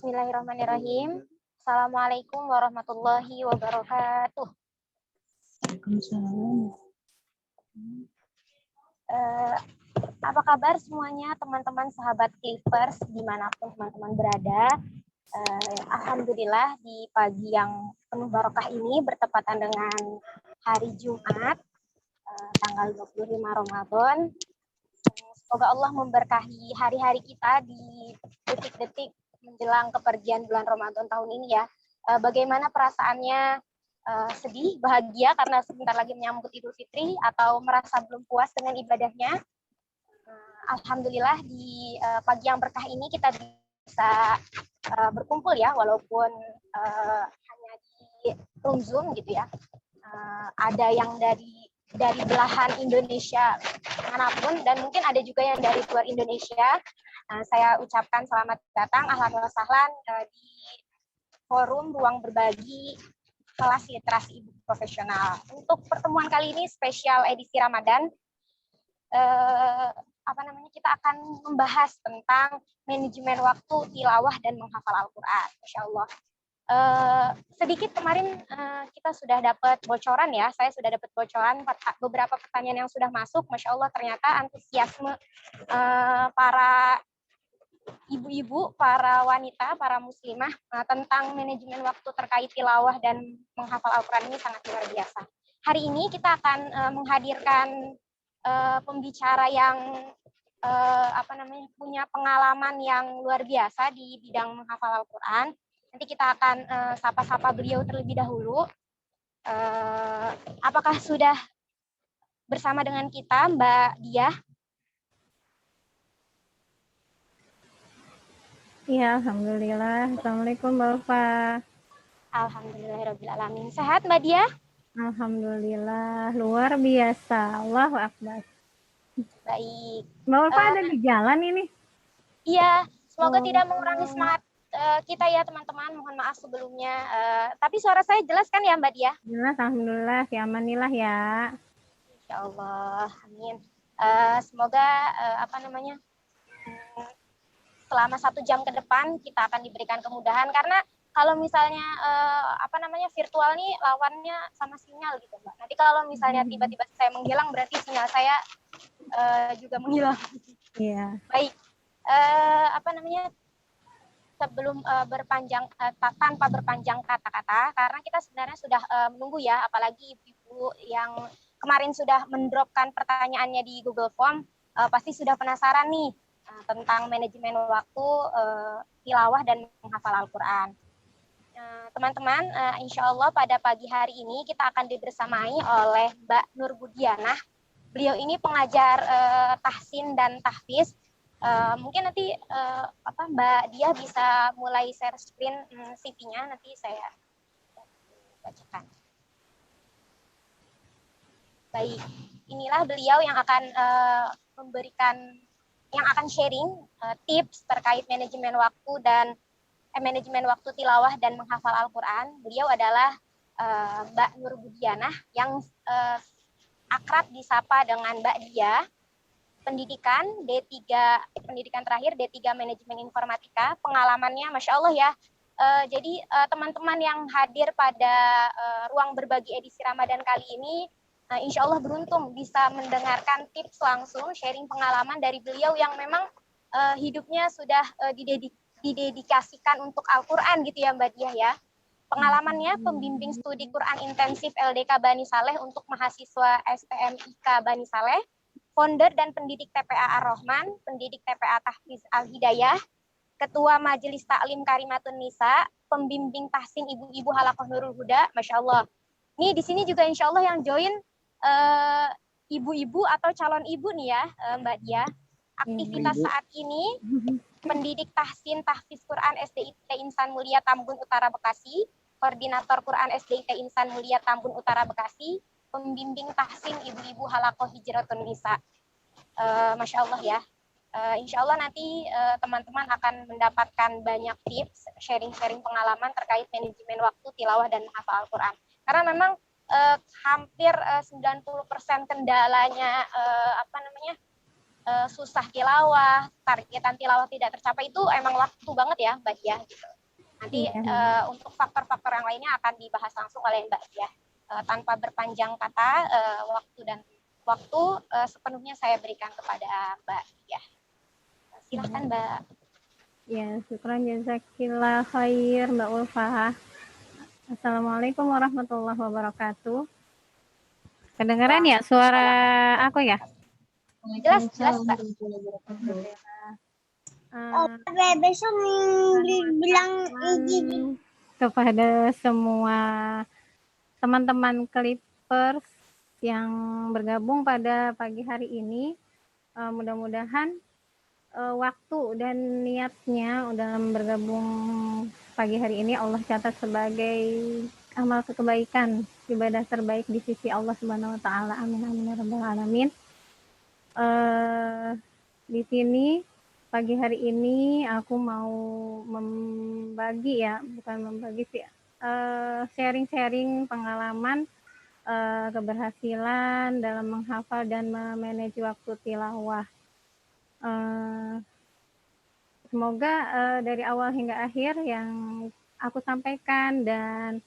Bismillahirrahmanirrahim. Assalamualaikum warahmatullahi wabarakatuh. Waalaikumsalam. Apa kabar semuanya teman-teman sahabat Clippers dimanapun teman-teman berada? Alhamdulillah di pagi yang penuh barokah ini bertepatan dengan hari Jumat, tanggal 25 Ramadan. Semoga Allah memberkahi hari-hari kita di detik-detik menjelang kepergian bulan Ramadan tahun ini ya. Bagaimana perasaannya? Sedih, bahagia karena sebentar lagi menyambut Idul Fitri atau merasa belum puas dengan ibadahnya? Alhamdulillah di pagi yang berkah ini kita bisa berkumpul ya, walaupun hanya di room Zoom gitu ya. Ada yang dari belahan Indonesia manapun dan mungkin ada juga yang dari luar Indonesia. Saya ucapkan selamat datang, ahlan wa sahlan di forum ruang berbagi kelas literasi ibu profesional. Untuk pertemuan kali ini spesial edisi Ramadan, kita akan membahas tentang manajemen waktu tilawah dan menghafal Al-Quran. Masya Allah. Sedikit kemarin kita sudah dapat bocoran ya, saya sudah dapat bocoran beberapa pertanyaan yang sudah masuk. Masya Allah ternyata antusiasme para ibu-ibu, para wanita, para muslimah tentang manajemen waktu terkait tilawah dan menghafal Al-Quran ini sangat luar biasa. Hari ini kita akan menghadirkan pembicara yang punya pengalaman yang luar biasa di bidang menghafal Al-Quran. Nanti kita akan sapa-sapa beliau terlebih dahulu. Apakah sudah bersama dengan kita Mbak Diah? Iya, alhamdulillah. Assalamualaikum Mbak Ulfa. Alhamdulillahirrahmanirrahim. Sehat Mbak Diah? Alhamdulillah, luar biasa. Allahu Akbar. Baik. Mbak Ulfa ada di jalan ini? Iya, semoga tidak mengurangi semangat kita ya teman-teman. Mohon maaf sebelumnya. Tapi suara saya jelas kan ya Mbak Diah? Jelas, alhamdulillah. Ya amanilah ya. Insya Allah, amin. Semoga selama 1 jam ke depan kita akan diberikan kemudahan, karena kalau misalnya virtual nih lawannya sama sinyal gitu Mbak. Nanti kalau misalnya tiba-tiba saya menghilang berarti sinyal saya juga menghilang. Iya. Baik. Sebelum tanpa berpanjang kata-kata, karena kita sebenarnya sudah menunggu ya, apalagi ibu-ibu yang kemarin sudah mendropkan pertanyaannya di Google Form, pasti sudah penasaran nih tentang manajemen waktu tilawah dan menghafal Al-Quran. Teman-teman, insya Allah pada pagi hari ini kita akan dibersamai oleh Mbak Nur Budianah. Beliau ini pengajar tahsin dan tahfiz. Mungkin nanti Mbak Diah bisa mulai share screen CV-nya, nanti saya bacakan. Baik, inilah beliau yang akan sharing tips terkait manajemen waktu dan manajemen waktu tilawah dan menghafal Al-Quran. Beliau adalah Mbak Nur Budianah yang akrab disapa dengan Mbak Dia. Pendidikan pendidikan terakhir D3 Manajemen Informatika. Pengalamannya Masya Allah ya. Jadi teman-teman yang hadir pada ruang berbagi edisi Ramadan kali ini, insya Allah beruntung bisa mendengarkan tips langsung, sharing pengalaman dari beliau yang memang hidupnya sudah didedikasikan untuk Al-Quran gitu ya Mbak Diah ya. Pengalamannya pembimbing studi Quran intensif LDK Bani Saleh untuk mahasiswa STMIK Bani Saleh, founder dan pendidik TPA Ar-Rahman, pendidik TPA Tahfiz Al-Hidayah, ketua Majelis Taklim Karimatun Nisa, pembimbing tahsin ibu-ibu Halaqah Nurul Huda, Masya Allah. Ini di sini juga insya Allah yang join ibu-ibu atau calon ibu nih ya Mbak Dia. Aktivitas saat ini pendidik tahsin tahfiz Quran SDIT Insan Mulia Tambun Utara Bekasi, koordinator Quran SDIT Insan Mulia Tambun Utara Bekasi, pembimbing tahsin ibu-ibu Halaqah Hijratun Nisa. Masya Allah ya. Insya Allah nanti teman-teman akan mendapatkan banyak tips, sharing-sharing pengalaman terkait manajemen waktu tilawah dan menghafal Al-Quran. Karena memang hampir 90% kendalanya susah tilawah, targetan tilawah tidak tercapai itu emang waktu banget ya Mbak Dia. Gitu. Nanti Iya. untuk faktor-faktor yang lainnya akan dibahas langsung oleh Mbak ya. Tanpa berpanjang kata, waktu sepenuhnya saya berikan kepada Mbak ya. Silahkan Mbak. Ya, syukran jazakillah khair Mbak Ulfa. Assalamualaikum warahmatullahi wabarakatuh. Kedengaran ya suara aku ya? Jelas, jelas Mbak. Besok bilang kepada semua teman-teman Clippers yang bergabung pada pagi hari ini, mudah-mudahan waktu dan niatnya dalam bergabung pagi hari ini Allah catat sebagai amal kebaikan, ibadah terbaik di sisi Allah Subhanahu wa taala. Amin amin ya rabbal alamin. Di sini pagi hari ini aku mau membagi ya, bukan membagi sih, sharing-sharing pengalaman keberhasilan dalam menghafal dan memanage waktu tilawah. Semoga dari awal hingga akhir yang aku sampaikan dan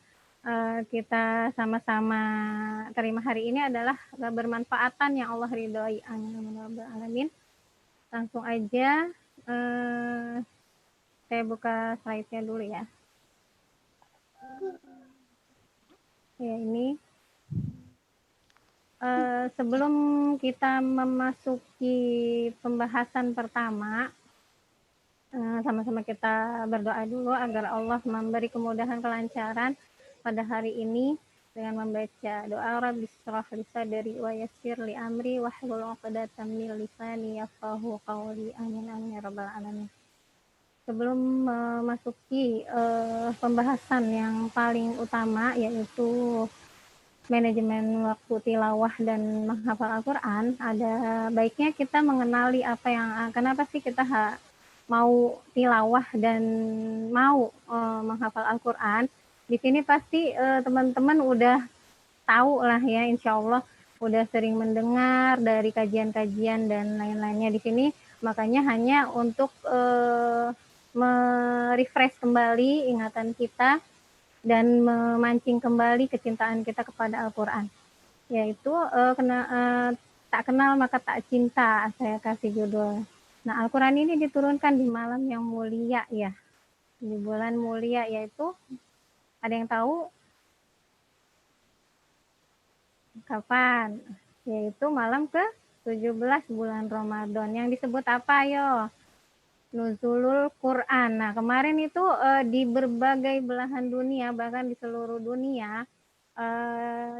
kita sama-sama terima hari ini adalah bermanfaatan yang Allah ridhoi. Amin. Langsung aja saya buka slide-nya dulu ya. Ya ini. Sebelum kita memasuki pembahasan pertama, sama-sama kita berdoa dulu agar Allah memberi kemudahan kelancaran pada hari ini dengan membaca doa Rabbi shrah li sadri wa yassir li amri wahlul 'uqdatam min lisani yafqahu qawli. Amin amin ya rabbal alamin. Sebelum memasuki pembahasan yang paling utama yaitu manajemen waktu tilawah dan menghafal Al-Quran, ada baiknya kita mengenali apa yang kenapa sih kita mau tilawah dan mau menghafal Al-Quran. Di sini pasti teman-teman udah tahu lah ya, insya Allah udah sering mendengar dari kajian-kajian dan lain-lainnya di sini. Makanya hanya untuk merefresh kembali ingatan kita dan memancing kembali kecintaan kita kepada Al-Quran, yaitu tak kenal maka tak cinta, saya kasih judul. Nah, Al-Quran ini diturunkan di malam yang mulia ya, di bulan mulia, yaitu ada yang tahu kapan? Yaitu malam ke-17 bulan Ramadan yang disebut apa yo? Nuzulul Quran. Nah, kemarin itu di berbagai belahan dunia, bahkan di seluruh dunia,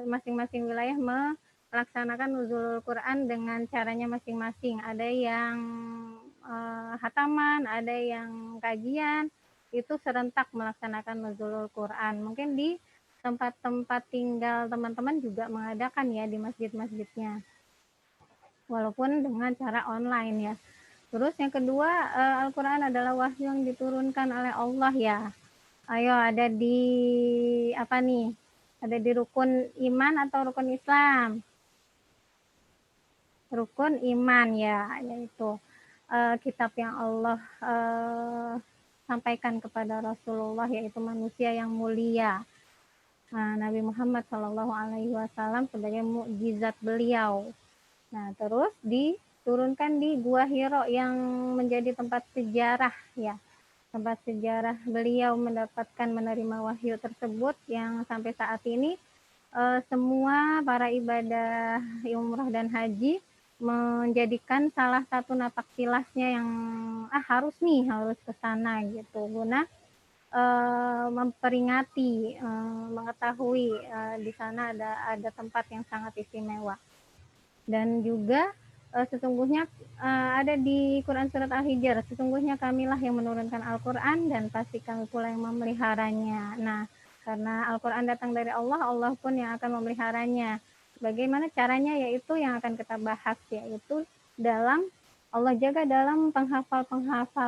masing-masing wilayah melaksanakan nuzulul Quran dengan caranya masing-masing. Ada yang hataman, ada yang kajian, itu serentak melaksanakan nuzulul Quran. Mungkin di tempat-tempat tinggal teman-teman juga mengadakan ya di masjid-masjidnya, walaupun dengan cara online ya. Terus yang kedua, Al-Quran adalah wahyu yang diturunkan oleh Allah ya. Ayo, ada di apa nih? Ada di rukun iman atau rukun Islam? Rukun iman ya, yaitu kitab yang Allah sampaikan kepada Rasulullah, yaitu manusia yang mulia. Nabi Muhammad SAW sebagai mukjizat beliau. Nah, terus diturunkan di Gua Hiro yang menjadi tempat sejarah ya. Tempat sejarah beliau mendapatkan menerima wahyu tersebut yang sampai saat ini semua para ibadah umrah dan haji menjadikan salah satu napak tilasnya yang harus ke sana gitu, guna memperingati, mengetahui di sana ada tempat yang sangat istimewa. Dan juga sesungguhnya ada di Quran surat Al-Hijr, sesungguhnya kamilah yang menurunkan Al-Quran dan pasti kami pula yang memeliharanya. Nah, karena Al-Quran datang dari Allah, Allah pun yang akan memeliharanya. Bagaimana caranya, yaitu yang akan kita bahas, yaitu dalam Allah jaga dalam penghafal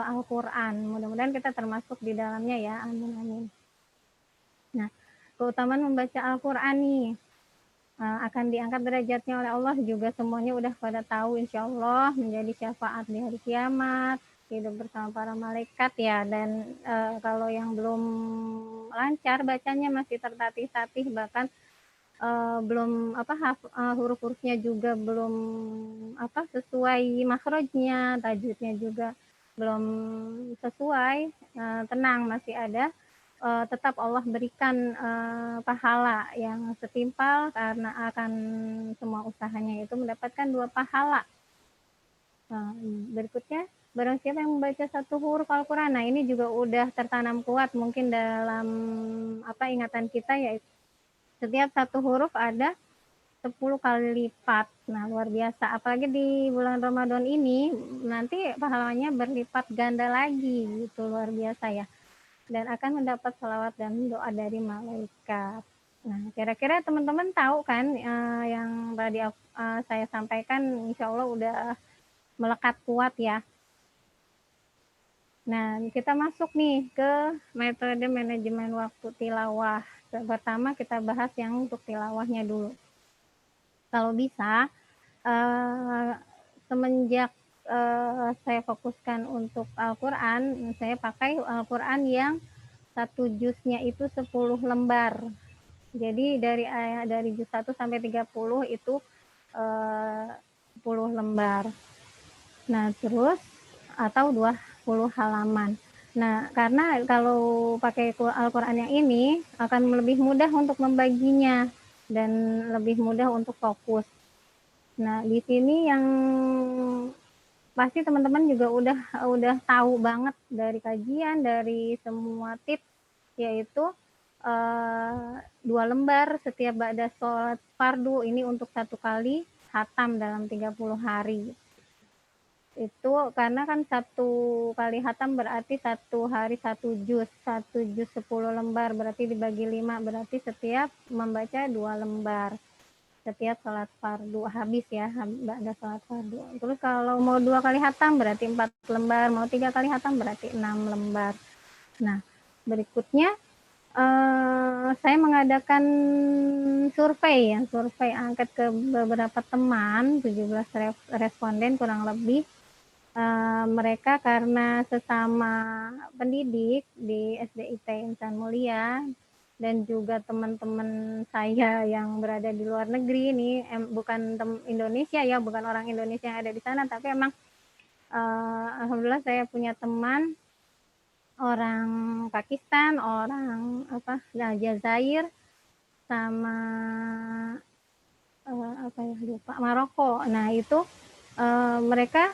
Al-Quran. Mudah-mudahan kita termasuk di dalamnya ya. Amin amin. Nah, keutamaan membaca Al-Quran nih akan diangkat derajatnya oleh Allah juga, semuanya udah pada tahu, insya Allah menjadi syafaat di hari kiamat, hidup bersama para malaikat ya. Dan kalau yang belum lancar bacanya masih tertatih-tatih, bahkan belum huruf-hurufnya juga belum sesuai makhrajnya, tajwidnya juga belum sesuai, tenang, masih ada, tetap Allah berikan pahala yang setimpal karena akan semua usahanya itu mendapatkan 2 pahala. Berikutnya, barang siapa yang membaca 1 huruf Al-Quran, nah ini juga udah tertanam kuat mungkin dalam ingatan kita, yaitu setiap 1 huruf ada 10 kali lipat. Nah, luar biasa. Apalagi di bulan Ramadan ini, nanti pahalanya berlipat ganda lagi, gitu, luar biasa ya. Dan akan mendapat selawat dan doa dari malaikat. Nah, kira-kira teman-teman tahu kan yang tadi saya sampaikan, insya Allah udah melekat kuat ya. Nah, kita masuk nih ke metode manajemen waktu tilawah. Pertama kita bahas yang untuk tilawahnya dulu. Kalau bisa, semenjak saya fokuskan untuk Al-Quran, saya pakai Al-Quran yang 1 juznya itu 10 lembar. Jadi dari juz 1 sampai 30 itu 10 lembar. Nah, terus atau 20 halaman. Nah, karena kalau pakai Al-Quran yang ini akan lebih mudah untuk membaginya dan lebih mudah untuk fokus. Nah, di sini yang pasti teman-teman juga udah tahu banget dari kajian, dari semua tips, yaitu 2 lembar setiap ba'da sholat fardu, ini untuk 1 kali khatam dalam 30 hari. Itu karena kan 1 kali khatam berarti 1 hari 1 juz, 1 juz 10 lembar, berarti dibagi 5, berarti setiap membaca 2 lembar. Setiap sholat fardu habis ya, ba'da sholat fardu. Terus kalau mau 2 kali khatam berarti 4 lembar, mau 3 kali khatam berarti 6 lembar. Nah, berikutnya saya mengadakan survei angket ke beberapa teman, 17 responden kurang lebih. Mereka karena sesama pendidik di SDIT Insan Mulia dan juga teman-teman saya yang berada di luar negeri ini, bukan Indonesia ya, bukan orang Indonesia yang ada di sana, tapi emang alhamdulillah saya punya teman orang Pakistan, orang Jazair, sama Maroko. Nah, itu mereka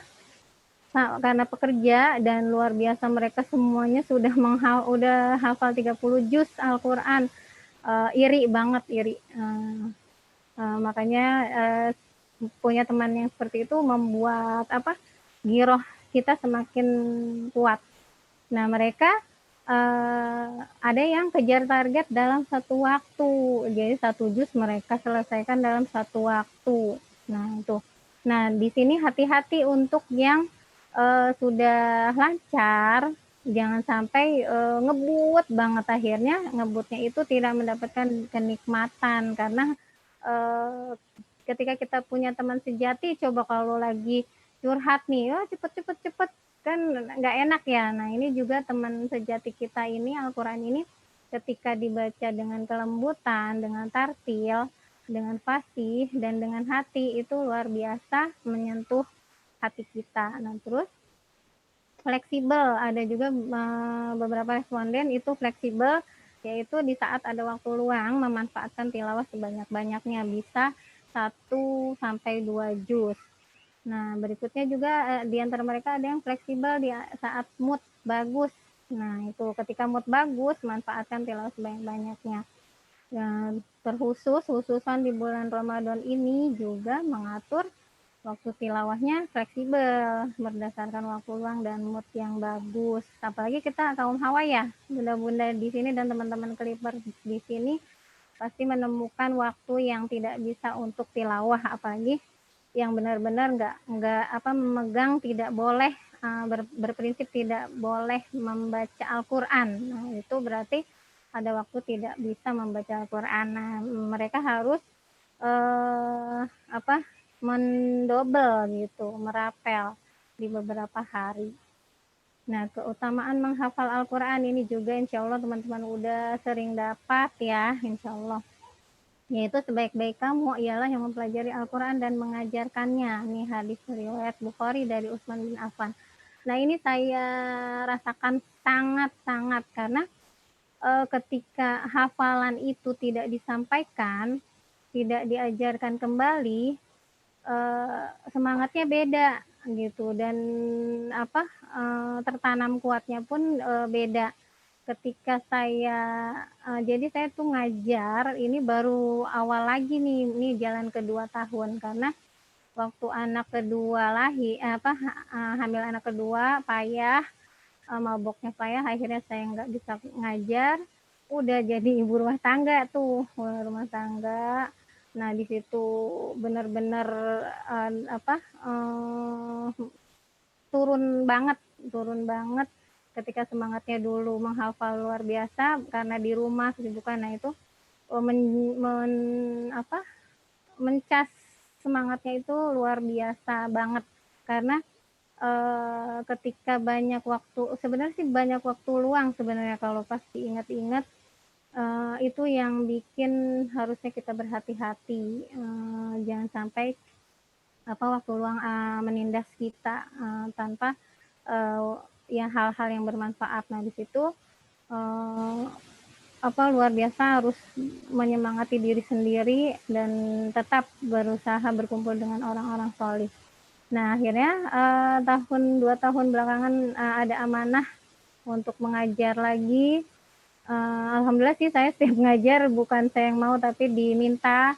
karena pekerja dan luar biasa, mereka semuanya sudah hafal 30 juz Al-Quran. Iri banget, iri. Makanya punya teman yang seperti itu membuat giroh kita semakin kuat. Nah, mereka ada yang kejar target dalam 1 waktu. Jadi 1 juz mereka selesaikan dalam 1 waktu. Nah, itu. Nah, di sini hati-hati untuk yang sudah lancar, jangan sampai ngebut banget, akhirnya ngebutnya itu tidak mendapatkan kenikmatan. Karena ketika kita punya teman sejati, coba kalau lagi curhat nih, cepet kan nggak enak ya. Nah, ini juga teman sejati kita ini, Al-Quran ini ketika dibaca dengan kelembutan, dengan tartil, dengan fasih, dan dengan hati, itu luar biasa menyentuh hati kita. Nah, terus fleksibel, ada juga beberapa responden itu fleksibel, yaitu di saat ada waktu luang memanfaatkan tilawah sebanyak-banyaknya, bisa 1 sampai 2 juz. Nah, berikutnya juga di antara mereka ada yang fleksibel di saat mood bagus. Nah, itu ketika mood bagus, manfaatkan tilawah sebanyak-banyaknya. Dan khususan di bulan Ramadan ini juga mengatur waktu tilawahnya fleksibel berdasarkan waktu luang dan mood yang bagus. Apalagi kita kaum hawa ya, bunda-bunda di sini dan teman-teman Clipper di sini pasti menemukan waktu yang tidak bisa untuk tilawah, apalagi yang benar-benar nggak memegang, tidak boleh berprinsip tidak boleh membaca Al-Quran. Nah, itu berarti ada waktu tidak bisa membaca Al-Quran. Nah, mereka harus mendobel gitu, merapel di beberapa hari. Nah, keutamaan menghafal Al-Quran ini juga insya Allah teman-teman udah sering dapat ya, insya Allah. Yaitu sebaik-baik kamu ialah yang mempelajari Al-Quran dan mengajarkannya. Ini hadis riwayat Bukhari dari Utsman bin Affan. Nah, ini saya rasakan sangat-sangat karena ketika hafalan itu tidak disampaikan, tidak diajarkan kembali, semangatnya beda gitu dan tertanam kuatnya pun beda. Ketika saya jadi saya tuh ngajar ini baru awal lagi nih, ini jalan kedua tahun karena waktu anak kedua hamil anak kedua payah, maboknya payah, akhirnya saya nggak bisa ngajar, udah jadi ibu rumah tangga tuh, rumah tangga. Nah di situ benar-benar turun banget ketika semangatnya dulu menghafal luar biasa karena di rumah kesibukan. Nah itu mencas semangatnya itu luar biasa banget karena ketika banyak waktu, sebenarnya sih banyak waktu luang sebenarnya kalau pas diingat-ingat, itu yang bikin harusnya kita berhati-hati, jangan sampai waktu luang menindas kita tanpa hal-hal yang bermanfaat. Nah di situ luar biasa harus menyemangati diri sendiri dan tetap berusaha berkumpul dengan orang-orang solih. Nah akhirnya 2 tahun belakangan ada amanah untuk mengajar lagi. Alhamdulillah sih saya setiap ngajar bukan saya yang mau tapi diminta.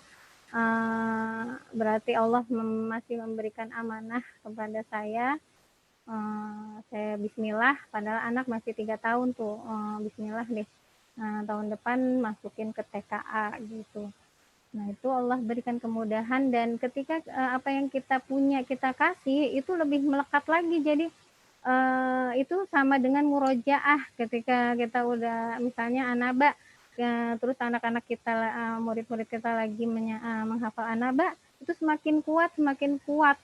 Berarti Allah masih memberikan amanah kepada saya. Saya bismillah, padahal anak masih 3 tahun tuh, bismillah deh. Tahun depan masukin ke TKA gitu. Nah itu Allah berikan kemudahan dan ketika apa yang kita punya kita kasih itu lebih melekat lagi. Jadi itu sama dengan murojaah ketika kita udah misalnya anaba, terus anak-anak kita, murid-murid kita lagi menghafal anaba, itu semakin kuat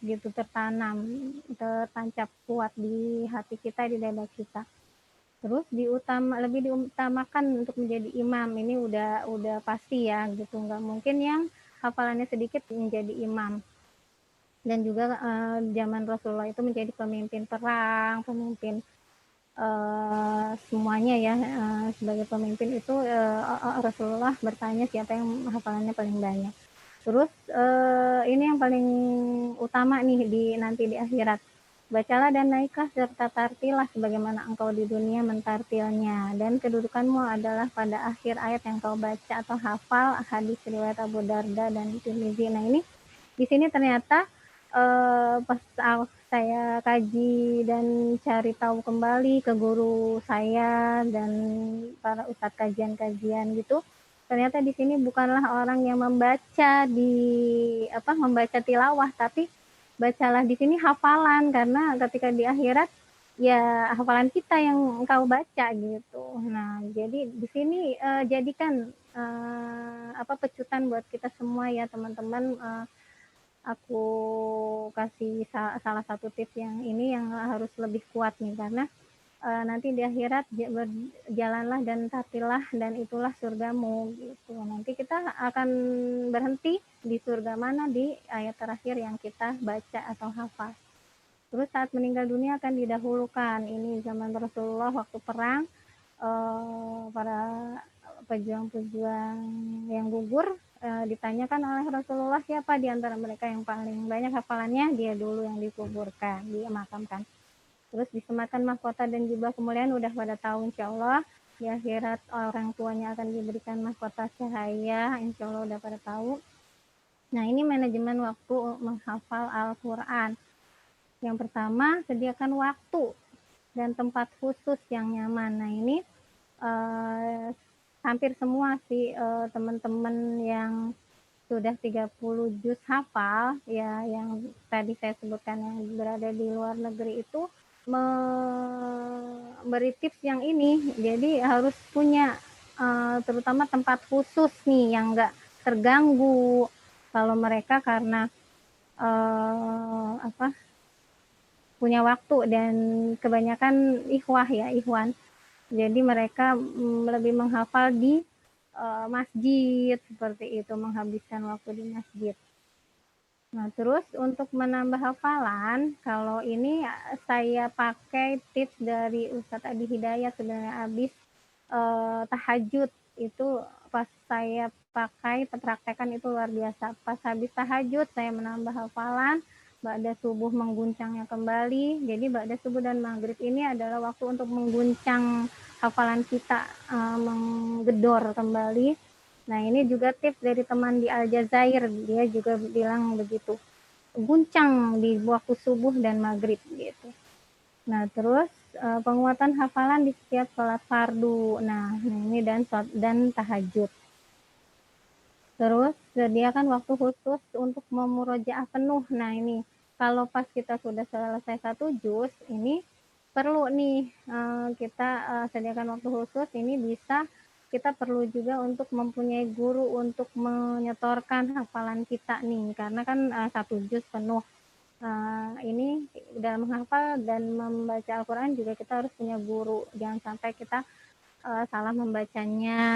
gitu, tertancap kuat di hati kita, di dada kita. Terus lebih diutamakan untuk menjadi imam, ini udah pasti ya gitu, nggak mungkin yang hafalannya sedikit menjadi imam. Dan juga zaman Rasulullah itu menjadi pemimpin perang, pemimpin semuanya ya, sebagai pemimpin itu Rasulullah bertanya siapa yang hafalannya paling banyak. Terus ini yang paling utama nih nanti di akhirat. Bacalah dan naiklah serta tartilah sebagaimana engkau di dunia mentartilnya, dan kedudukanmu adalah pada akhir ayat yang kau baca atau hafal. Hadis riwayat Abu Darda dan Tirmizi. Nah ini di sini ternyata pas saya kaji dan cari tahu kembali ke guru saya dan para ustadz kajian-kajian gitu, ternyata di sini bukanlah orang yang membaca membaca tilawah, tapi bacalah di sini hafalan, karena ketika di akhirat ya hafalan kita yang engkau baca gitu. Nah jadi di sini jadikan pecutan buat kita semua ya teman-teman. Aku kasih salah satu tips yang ini yang harus lebih kuat nih, karena nanti di akhirat berjalanlah dan tartilah dan itulah surgamu gitu. Nanti kita akan berhenti di surga mana, di ayat terakhir yang kita baca atau hafal. Terus saat meninggal dunia akan didahulukan, ini zaman Rasulullah waktu perang, para pejuang-pejuang yang gugur ditanyakan oleh Rasulullah siapa di antara mereka yang paling banyak hafalannya, dia dulu yang dikuburkan, dia makamkan. Terus disematkan mahkota dan jubah kemuliaan, udah pada tahu insya Allah di akhirat orang tuanya akan diberikan mahkota cahaya, insya Allah udah pada tahu. Nah ini manajemen waktu menghafal Al-Quran. Yang pertama, sediakan waktu dan tempat khusus yang nyaman. Nah ini hampir semua sih teman-teman yang sudah 30 juz hafal ya, yang tadi saya sebutkan yang berada di luar negeri itu memberi tips yang ini. Jadi harus punya terutama tempat khusus nih yang enggak terganggu kalau mereka karena punya waktu, dan kebanyakan ikhwan. Jadi mereka lebih menghafal di masjid, seperti itu, menghabiskan waktu di masjid. Nah, terus untuk menambah hafalan, kalau ini saya pakai tips dari Ustadz Adi Hidayat sebenarnya. Habis tahajud itu pas saya pakai, praktekan itu luar biasa. Pas habis tahajud saya menambah hafalan, ba'da subuh mengguncangnya kembali. Jadi ba'da subuh dan maghrib ini adalah waktu untuk mengguncang hafalan kita, menggedor kembali. Nah, ini juga tips dari teman di Aljazair, dia juga bilang begitu, guncang di waktu subuh dan maghrib gitu. Nah, terus penguatan hafalan di setiap sholat fardu. Nah, ini dan tahajud. Terus sediakan waktu khusus untuk memurojaah penuh. Nah, ini kalau pas kita sudah selesai satu juz, ini perlu nih kita sediakan waktu khusus. Ini bisa kita perlu juga untuk mempunyai guru untuk menyetorkan hafalan kita nih, karena kan satu juz penuh. Ini dalam menghafal dan membaca Al-Quran juga kita harus punya guru. Jangan sampai kita salah membacanya,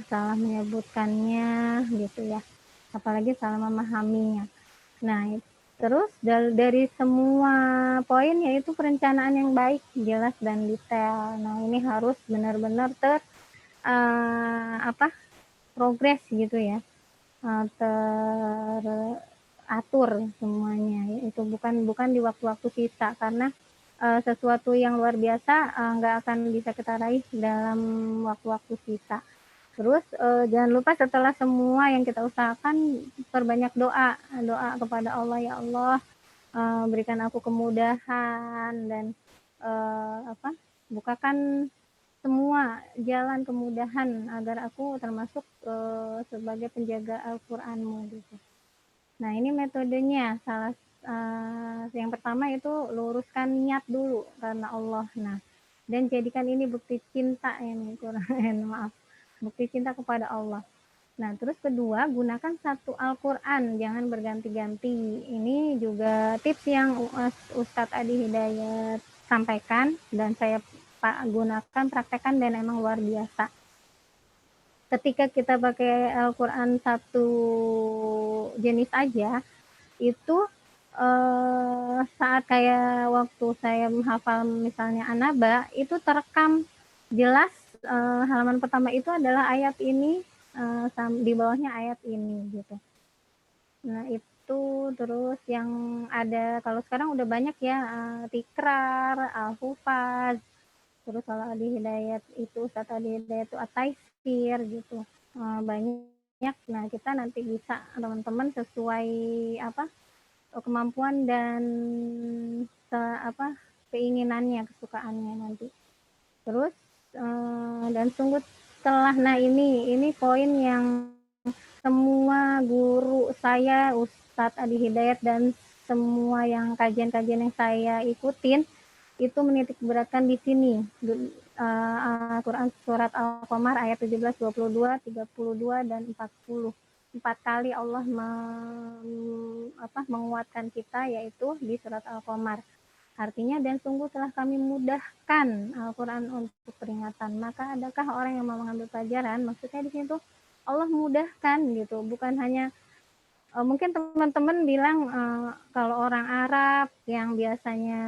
salah menyebutkannya gitu ya. Apalagi salah memahaminya. Nah, terus dari semua poin yaitu perencanaan yang baik, jelas dan detail. Nah, ini harus benar-benar progres gitu ya, teratur semuanya. Itu bukan di waktu-waktu sisa, karena sesuatu yang luar biasa nggak akan bisa kita raih dalam waktu-waktu sisa. Terus jangan lupa setelah semua yang kita usahakan, perbanyak doa kepada Allah. Ya Allah, berikan aku kemudahan dan bukakan semua jalan kemudahan agar aku termasuk sebagai penjaga Al-Qur'an-Mu gitu. Nah, ini metodenya. Yang pertama itu luruskan niat dulu karena Allah. Nah, dan jadikan ini bukti cinta, ini maaf, bukti cinta kepada Allah. Nah, terus kedua, gunakan satu Al-Quran, jangan berganti-ganti. Ini juga tips yang Ustadz Adi Hidayat sampaikan dan saya gunakan, praktekkan, dan emang luar biasa. Ketika kita pakai Al-Quran satu jenis aja, itu saat kayak waktu saya menghafal misalnya An-Naba, itu terekam jelas halaman pertama itu adalah ayat ini, di bawahnya ayat ini gitu. Nah, itu terus yang ada, kalau sekarang udah banyak ya, Tikrar, Al-Hufaz, terus kalau Adi Hidayat itu, Ustadz Adi Hidayat itu At-Taisir gitu, banyak. Nah, kita nanti bisa teman-teman sesuai kemampuan dan keinginannya, kesukaannya nanti. Terus dan sungguh telah, nah ini poin yang semua guru saya, Ustadz Adi Hidayat, dan semua yang kajian-kajian yang saya ikutin itu menitik beratkan di sini. Al-Quran surat Al-Qamar ayat 17, 22, 32, dan 40. 4 kali Allah menguatkan kita, yaitu di surat Al-Qamar. Artinya, dan sungguh telah kami mudahkan Al-Quran untuk peringatan. Maka adakah orang yang mau mengambil pelajaran? Maksudnya di sini tuh Allah mudahkan gitu, bukan hanya mungkin teman-teman bilang kalau orang Arab yang biasanya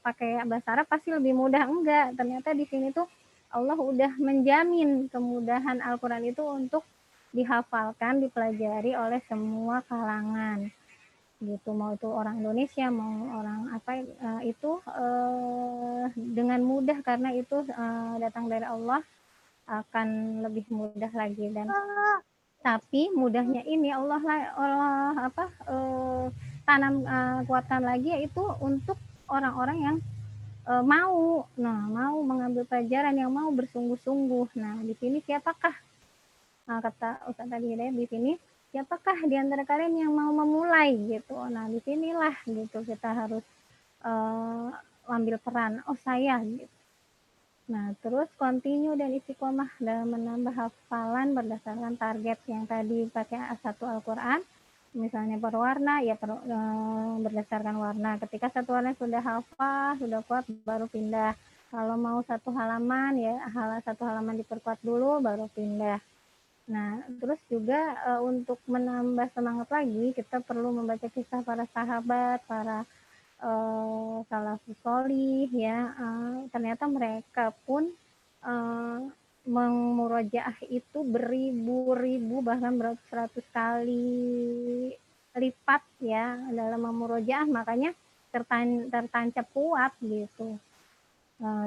pakai bahasa Arab pasti lebih mudah. Enggak, ternyata di sini tuh Allah udah menjamin kemudahan Al-Quran itu untuk dihafalkan, dipelajari oleh semua kalangan gitu, mau itu orang Indonesia, mau orang itu dengan mudah, karena itu datang dari Allah, akan lebih mudah lagi. Dan tapi mudahnya ini Allah tanam, kuatkan lagi, yaitu untuk orang-orang yang mau mengambil pelajaran, yang mau bersungguh-sungguh. Nah, di sini siapakah, kata Ustaz tadi di sini, siapakah di antara kalian yang mau memulai gitu. Nah, disinilah gitu kita harus ambil peran. Oh, saya gitu. Nah, terus continue dan istiqomah dalam menambah hafalan berdasarkan target yang tadi pakai satu Al-Quran misalnya per warna ya berdasarkan warna. Ketika satu warna sudah hafal, sudah kuat, baru pindah. Kalau mau satu halaman ya satu halaman diperkuat dulu, baru pindah. Nah, terus juga untuk menambah semangat lagi, kita perlu membaca kisah para sahabat, para salafus sholih ya. Ternyata mereka pun memurojaah itu beribu-ribu bahkan beratus-ratus kali lipat ya dalam memurojaah, makanya tertancap kuat gitu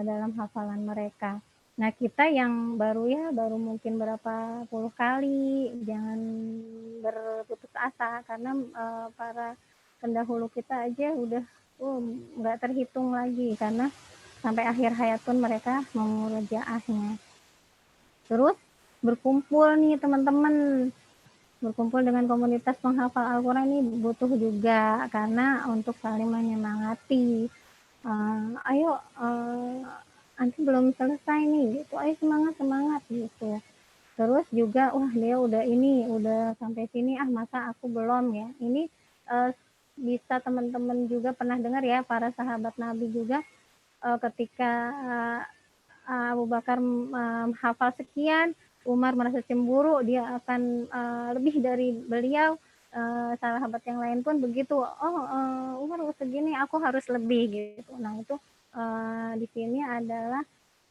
dalam hafalan mereka. Nah, kita yang baru mungkin berapa puluh kali, jangan berputus asa karena para pendahulu kita aja udah nggak terhitung lagi karena sampai akhir hayat pun mereka memurojaahnya. Terus berkumpul nih teman-teman, berkumpul dengan komunitas penghafal Al-Quran ini butuh juga karena untuk saling menyemangati. Ayo nanti belum selesai nih gitu, ayo semangat gitu. Terus juga dia udah sampai sini, masa aku belum ya. Ini bisa teman-teman juga pernah dengar ya, para sahabat Nabi juga ketika Abu Bakar hafal sekian, Umar merasa cemburu, dia akan lebih dari beliau. Sahabat yang lain pun begitu, Umar segini, aku harus lebih gitu. Nah itu di sini adalah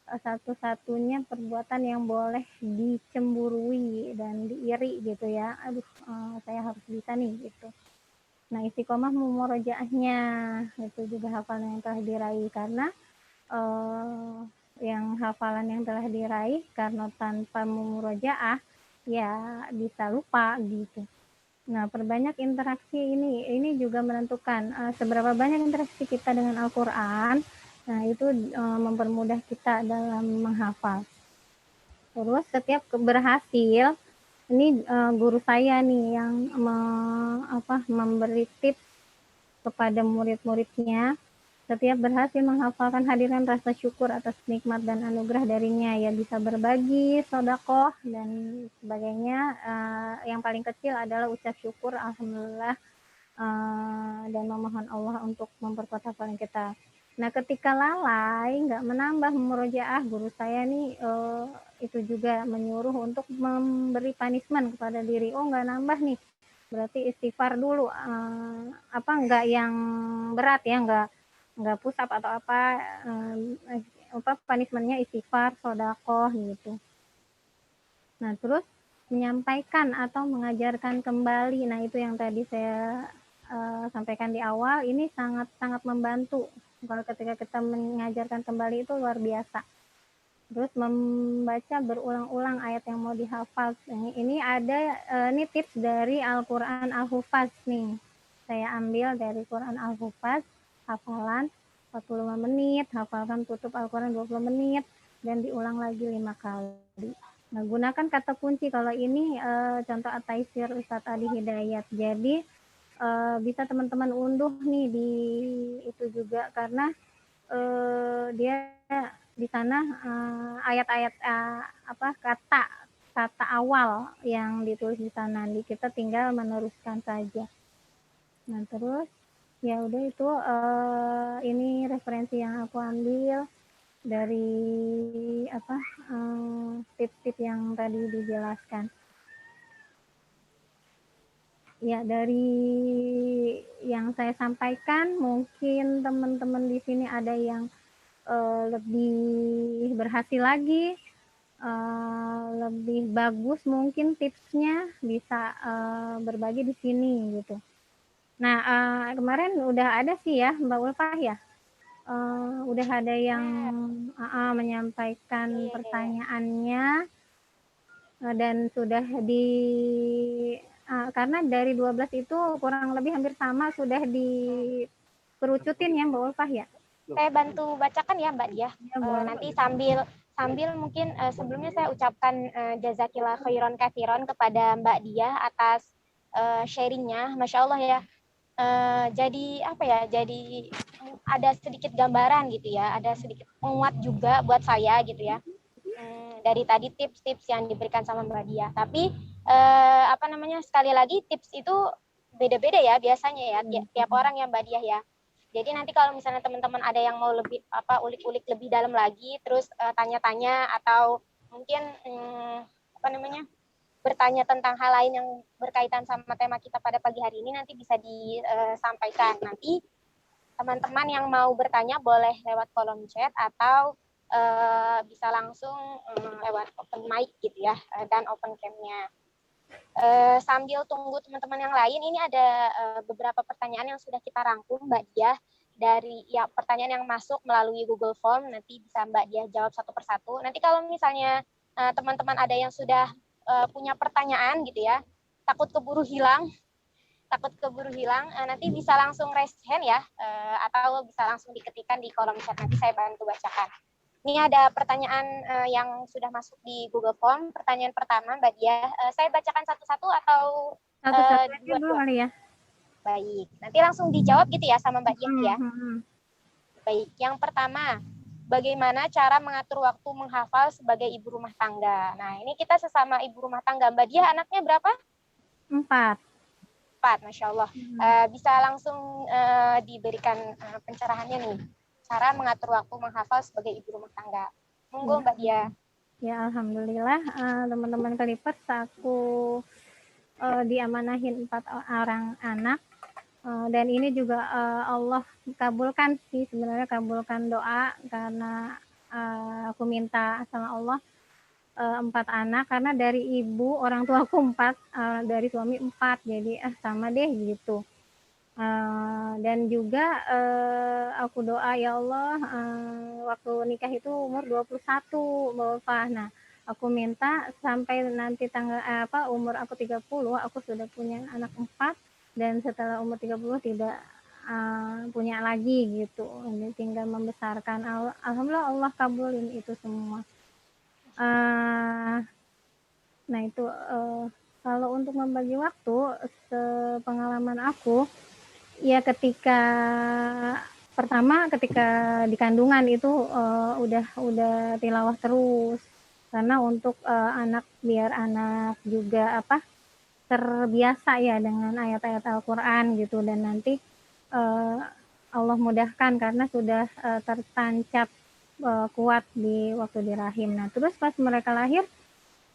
satu-satunya perbuatan yang boleh dicemburui dan diiri gitu ya. Aduh, saya harus bisa nih gitu. Nah istiqomah murojaahnya itu juga hafalan yang telah diraih, karena yang hafalan yang telah diraih karena tanpa murojaah ya bisa lupa gitu. Nah, perbanyak interaksi ini juga menentukan seberapa banyak interaksi kita dengan Al-Quran. Nah, itu mempermudah kita dalam menghafal. Terus setiap berhasil, ini guru saya nih yang memberi tips kepada murid-muridnya. Setiap berhasil menghafalkan hadiran rasa syukur atas nikmat dan anugerah darinya, ya bisa berbagi, sedekah dan sebagainya. Yang paling kecil adalah ucap syukur, alhamdulillah, dan memohon Allah untuk memperkuat hafalan kita. Nah, ketika lalai, nggak menambah murojaah, guru saya nih itu juga menyuruh untuk memberi punishment kepada diri. Nggak nambah nih, berarti istighfar dulu. Nggak yang berat ya, nggak push up atau punishmentnya istighfar, sedekah gitu. Nah, terus menyampaikan atau mengajarkan kembali. Nah, itu yang tadi saya sampaikan di awal, ini sangat membantu. Kalau ketika kita mengajarkan kembali itu luar biasa. Terus membaca berulang-ulang ayat yang mau dihafal. Ini ada ini tips dari Al-Quran Al-Hufaz nih. Saya ambil dari Quran Al-Hufaz, hafalan 45 menit, hafalkan tutup Al-Quran 20 menit, dan diulang lagi 5 kali. Nah, gunakan kata kunci. Kalau ini contoh At-Taisir Ustadz Adi Hidayat. Jadi bisa teman-teman unduh nih di itu juga, karena dia di sana ayat-ayat kata awal yang ditulis di sana. Kita tinggal meneruskan saja. Nah, terus ya udah itu ini referensi yang aku ambil dari tips-tips yang tadi dijelaskan. Ya, dari yang saya sampaikan, mungkin teman-teman di sini ada yang lebih berhasil lagi, lebih bagus mungkin tipsnya, bisa berbagi di sini gitu. Nah, kemarin udah ada sih ya Mbak Ulfah ya, udah ada yang menyampaikan pertanyaannya, dan sudah karena dari 12 itu kurang lebih hampir sama, sudah dikerucutin ya Mbak Ulfah ya. Saya bantu bacakan ya Mbak Diah. Nanti sambil mungkin sebelumnya saya ucapkan jazakillah khairan katsiran kepada Mbak Diah atas sharingnya. Masya Allah ya. Jadi jadi ada sedikit gambaran gitu ya, ada sedikit penguat juga buat saya gitu ya, dari tadi tips-tips yang diberikan sama Mbak Diah. Tapi sekali lagi tips itu beda-beda ya biasanya ya tiap orang ya Mbak Diah ya. Jadi nanti kalau misalnya teman-teman ada yang mau lebih ulik-ulik lebih dalam lagi, terus tanya-tanya atau mungkin bertanya tentang hal lain yang berkaitan sama tema kita pada pagi hari ini, nanti bisa disampaikan. Nanti teman-teman yang mau bertanya boleh lewat kolom chat atau bisa langsung lewat open mic gitu ya, dan open cam-nya. Sambil tunggu teman-teman yang lain, ini ada beberapa pertanyaan yang sudah kita rangkum Mbak Diah dari pertanyaan yang masuk melalui Google Form. Nanti bisa Mbak Diah jawab satu persatu. Nanti kalau misalnya teman-teman ada yang sudah punya pertanyaan gitu ya, takut keburu hilang, nanti bisa langsung raise hand ya, atau bisa langsung diketikkan di kolom chat, nanti saya bantu bacakan. Ini ada pertanyaan yang sudah masuk di Google Form. Pertanyaan pertama, Mbak Diah. Saya bacakan satu-satu atau Satu-satu aja dulu kali ya. Baik, nanti langsung dijawab gitu ya sama Mbak Diah ya. Baik, yang pertama, bagaimana cara mengatur waktu menghafal sebagai ibu rumah tangga? Nah, ini kita sesama ibu rumah tangga. Mbak Diah anaknya berapa? 4. Masya Allah. Bisa langsung diberikan pencerahannya nih. Cara mengatur waktu menghafal sebagai ibu rumah tangga. Monggo Mbak Diah. Ya, alhamdulillah teman-teman Clippers, aku diamanahin 4 orang anak, dan ini juga Allah kabulkan sih, sebenarnya kabulkan doa karena aku minta sama Allah 4 anak, karena dari ibu orang tua aku 4, dari suami 4, jadi sama deh gitu. Dan juga aku doa, ya Allah, waktu nikah itu umur 21 Mbak Ulfa. Nah, aku minta sampai nanti umur aku 30 aku sudah punya anak 4, dan setelah umur 30 tidak punya lagi gitu. Ini tinggal membesarkan. Alhamdulillah Allah kabulin itu semua. Nah itu kalau untuk membagi waktu, sepengalaman aku, ya ketika di kandungan itu udah tilawah terus, karena untuk biar anak juga terbiasa ya dengan ayat-ayat Al-Quran gitu, dan nanti Allah mudahkan karena sudah tertancap kuat di waktu di rahim. Nah terus pas mereka lahir,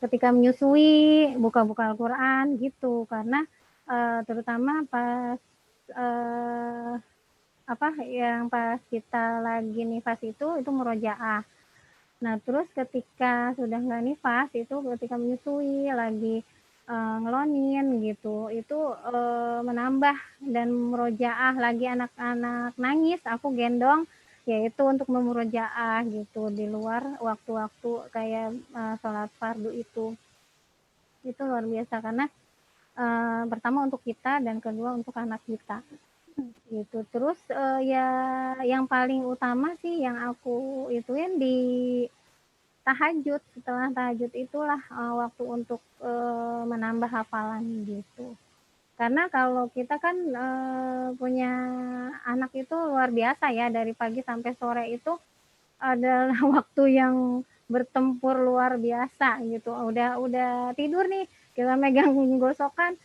ketika menyusui buka-buka Al-Quran gitu, karena terutama pas yang pas kita lagi nifas itu murojaah. Nah terus ketika sudah nggak nifas, itu ketika menyusui lagi ngelonin gitu, itu menambah dan murojaah lagi, anak-anak nangis aku gendong, yaitu untuk memurojaah gitu di luar waktu-waktu kayak sholat fardu itu luar biasa, karena pertama untuk kita dan kedua untuk anak kita gitu. Terus ya yang paling utama sih yang aku ituin di tahajud, setelah tahajud itulah waktu untuk menambah hafalan gitu. Karena kalau kita kan punya anak itu luar biasa ya, dari pagi sampai sore itu adalah waktu yang bertempur luar biasa gitu. Udah tidur nih, kita megang gosokan,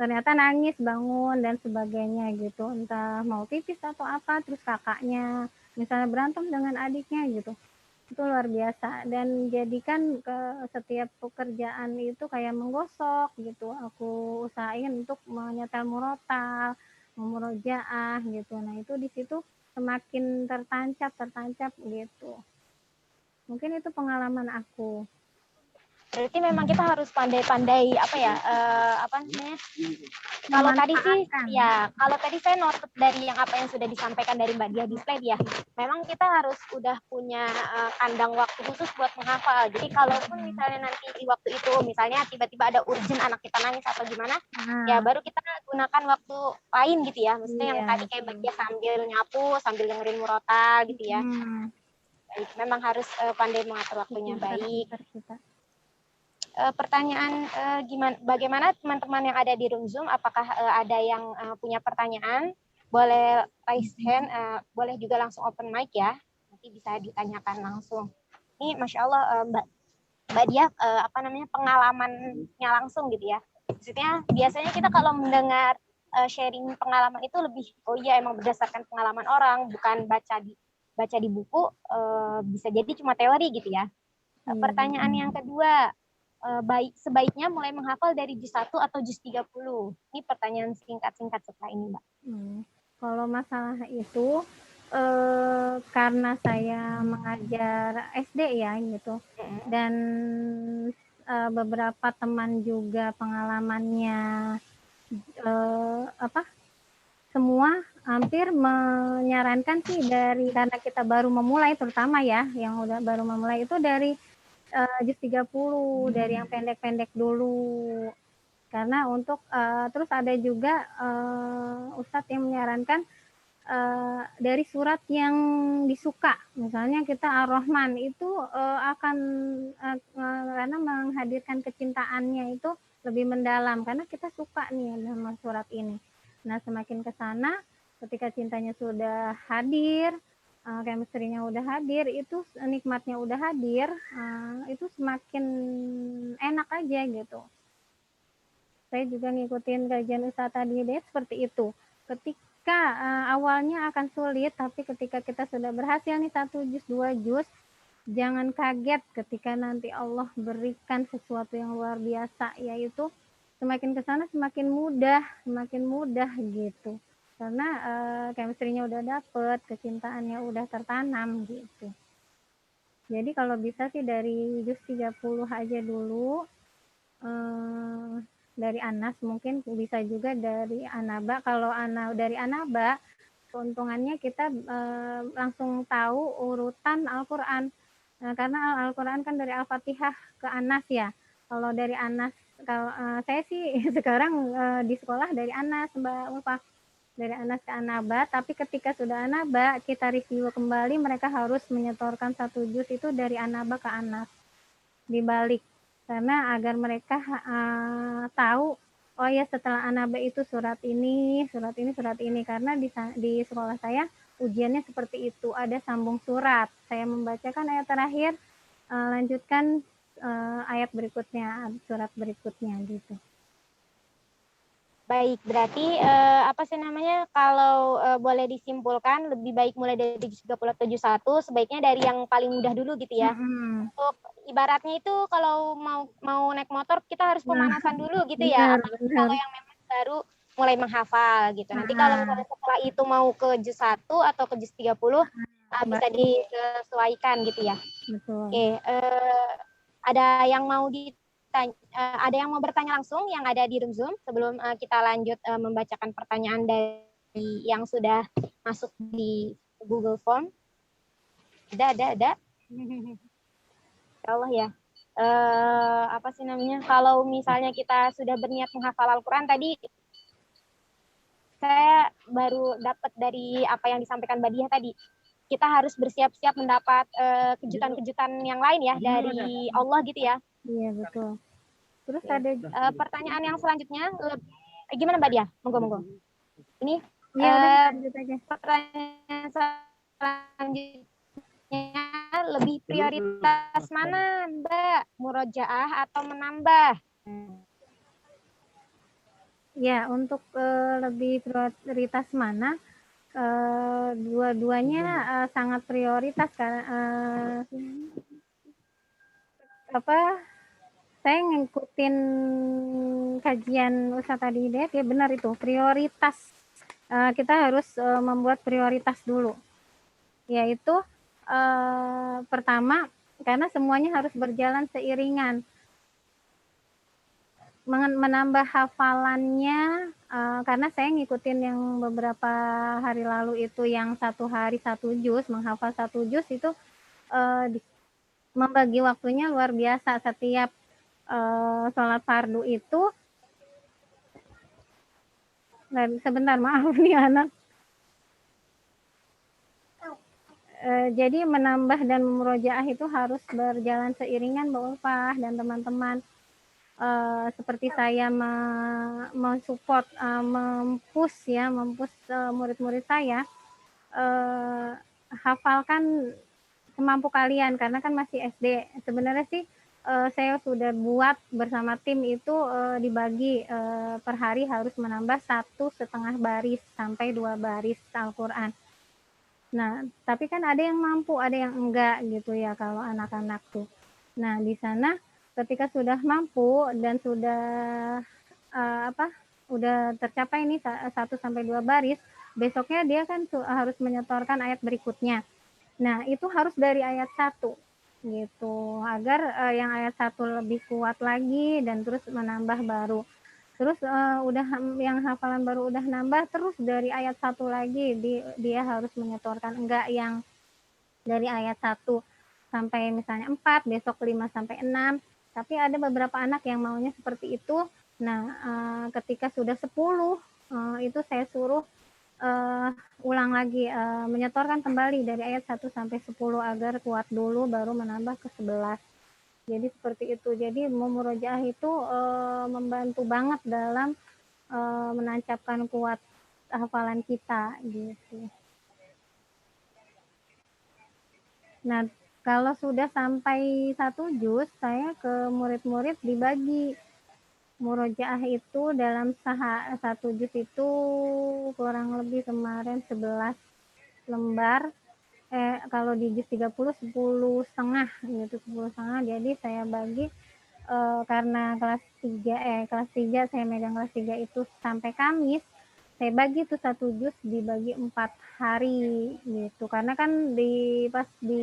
ternyata nangis, bangun dan sebagainya gitu. Entah mau pipis atau apa, terus kakaknya misalnya berantem dengan adiknya gitu. Itu luar biasa, dan jadikan ke setiap pekerjaan itu kayak menggosok gitu. Aku usahain untuk menyetel murotal, memurojaah gitu. Nah itu di situ semakin tertancap gitu. Mungkin itu pengalaman aku. Berarti memang kita harus pandai-pandai kalau tadi sih ya, kalau tadi saya note dari apa yang sudah disampaikan dari Mbak Diah di slide ya, memang kita harus udah punya kandang waktu khusus buat menghafal. Jadi kalaupun misalnya nanti di waktu itu misalnya tiba-tiba ada urgent anak kita nangis atau gimana, ya baru kita gunakan waktu lain gitu ya. Maksudnya yang tadi kayak Mbak Diah sambil nyapu, sambil dengerin murotal gitu ya. Baik, memang harus pandai mengatur waktunya. Baik. Pertanyaan bagaimana teman-teman yang ada di room Zoom, apakah ada yang punya pertanyaan? Boleh raise hand, boleh juga langsung open mic ya, nanti bisa ditanyakan langsung. Ini Masya Allah Mbak Diah pengalamannya langsung gitu ya. Maksudnya biasanya kita kalau mendengar sharing pengalaman itu lebih, oh iya emang berdasarkan pengalaman orang, bukan baca di buku, bisa jadi cuma teori gitu ya. Pertanyaan yang kedua, sebaiknya mulai menghafal dari juz 1 atau juz 30? Ini pertanyaan singkat-singkat setelah ini, Mbak. Kalau masalah itu, karena saya mengajar SD ya gitu, dan beberapa teman juga pengalamannya semua hampir menyarankan sih karena kita baru memulai, terutama ya yang udah baru memulai itu dari juz 30, dari yang pendek-pendek dulu. Karena untuk terus ada juga ustadz yang menyarankan dari surat yang disuka, misalnya kita Ar-Rahman itu akan karena menghadirkan kecintaannya itu lebih mendalam karena kita suka nih sama surat ini. Nah, semakin ke sana ketika cintanya sudah hadir, chemistry-nya udah hadir, itu nikmatnya udah hadir, itu semakin enak aja gitu. Saya juga ngikutin kajian Ustadz tadi deh seperti itu. Ketika awalnya akan sulit, tapi ketika kita sudah berhasil nih 1 juz, 2 juz, jangan kaget ketika nanti Allah berikan sesuatu yang luar biasa, yaitu semakin ke sana semakin mudah gitu. Karena chemistry-nya udah dapet, kecintaannya udah tertanam gitu. Jadi kalau bisa sih dari juz 30 aja dulu, dari Anas, mungkin bisa juga dari Anaba. Kalau dari Anaba, keuntungannya kita langsung tahu urutan Al-Quran. Karena Al-Quran kan dari Al-Fatihah ke Anas ya. Kalau dari Anas, kalau saya sih sekarang di sekolah dari Anas, Mbak Ulfa. Dari Anas ke Anaba, tapi ketika sudah Anaba, kita review kembali, mereka harus menyetorkan 1 juz itu dari Anaba ke Anas. Dibalik. Karena agar mereka tahu, oh ya setelah Anaba itu surat ini. Karena di sekolah saya ujiannya seperti itu, ada sambung surat. Saya membacakan ayat terakhir, lanjutkan ayat berikutnya, surat berikutnya gitu. Baik, berarti kalau boleh disimpulkan lebih baik mulai dari juz 30 atau juz 1, sebaiknya dari yang paling mudah dulu gitu ya. Untuk ibaratnya itu kalau mau naik motor kita harus pemanasan dulu gitu ya, apalagi kalau yang memang baru mulai menghafal gitu. Nanti kalau misalnya setelah itu mau ke juz 1 atau ke juz 30 bisa disesuaikan gitu ya. Betul. Oke, ada yang mau ada yang mau bertanya langsung yang ada di room Zoom sebelum kita lanjut membacakan pertanyaan dari yang sudah masuk di Google Form? Ada. Allah ya. Kalau misalnya kita sudah berniat menghafal Al-Quran tadi, saya baru dapat dari apa yang disampaikan Mbak Diah tadi. Kita harus bersiap-siap mendapat kejutan-kejutan yang lain ya dari Allah gitu ya. Iya, betul. Terus ada pertanyaan yang selanjutnya, gimana Mbak Diah? Monggo. Ini lanjut aja. Pertanyaan selanjutnya, lebih prioritas mana Mbak? Murojaah atau menambah? Ya, untuk lebih prioritas mana? Dua-duanya sangat prioritas karena saya ngikutin kajian Ustadz tadi deh, ya benar itu prioritas. Kita harus membuat prioritas dulu, yaitu pertama karena semuanya harus berjalan seiringan. Menambah hafalannya, karena saya ngikutin yang beberapa hari lalu itu yang 1 hari 1 juz, menghafal 1 juz itu membagi waktunya luar biasa. Setiap sholat fardu itu, sebentar maaf nih anak. Jadi menambah dan memurojaah itu harus berjalan seiringan Mbak Ulfah dan teman-teman. Seperti saya mensupport, mempush murid-murid saya, hafalkan semampu kalian karena kan masih SD. Sebenarnya sih saya sudah buat bersama tim itu, dibagi, per hari harus menambah 1,5 baris sampai 2 baris Al-Qur'an. Nah, tapi kan ada yang mampu, ada yang enggak gitu ya kalau anak-anak tuh. Nah, di sana ketika sudah mampu dan sudah, apa, udah tercapai nih 1 sampai 2 baris, besoknya dia kan harus menyetorkan ayat berikutnya. Nah, itu harus dari ayat 1 gitu, agar, yang ayat 1 lebih kuat lagi dan terus menambah baru. Terus, udah yang hafalan baru udah nambah, terus dari ayat 1 lagi dia harus menyetorkan, enggak yang dari ayat 1 sampai misalnya 4, besok 5 sampai 6, tapi ada beberapa anak yang maunya seperti itu. Nah, ketika sudah 10, itu saya suruh, eee, ulang lagi, menyetorkan kembali dari ayat 1 sampai 10 agar kuat dulu baru menambah ke 11. Jadi seperti itu. Jadi murojaah itu, membantu banget dalam, menancapkan kuat hafalan kita gitu. Nah, kalau sudah sampai 1 juz, saya ke murid-murid dibagi. Murojaah itu dalam 1 juz itu kurang lebih kemarin 11 lembar. Kalau di juz 30, 10,5 gitu, 10,5. Jadi saya bagi, karena kelas 3 saya megang kelas 3 itu sampai Kamis, saya bagi tuh 1 juz dibagi 4 hari gitu. Karena kan pas di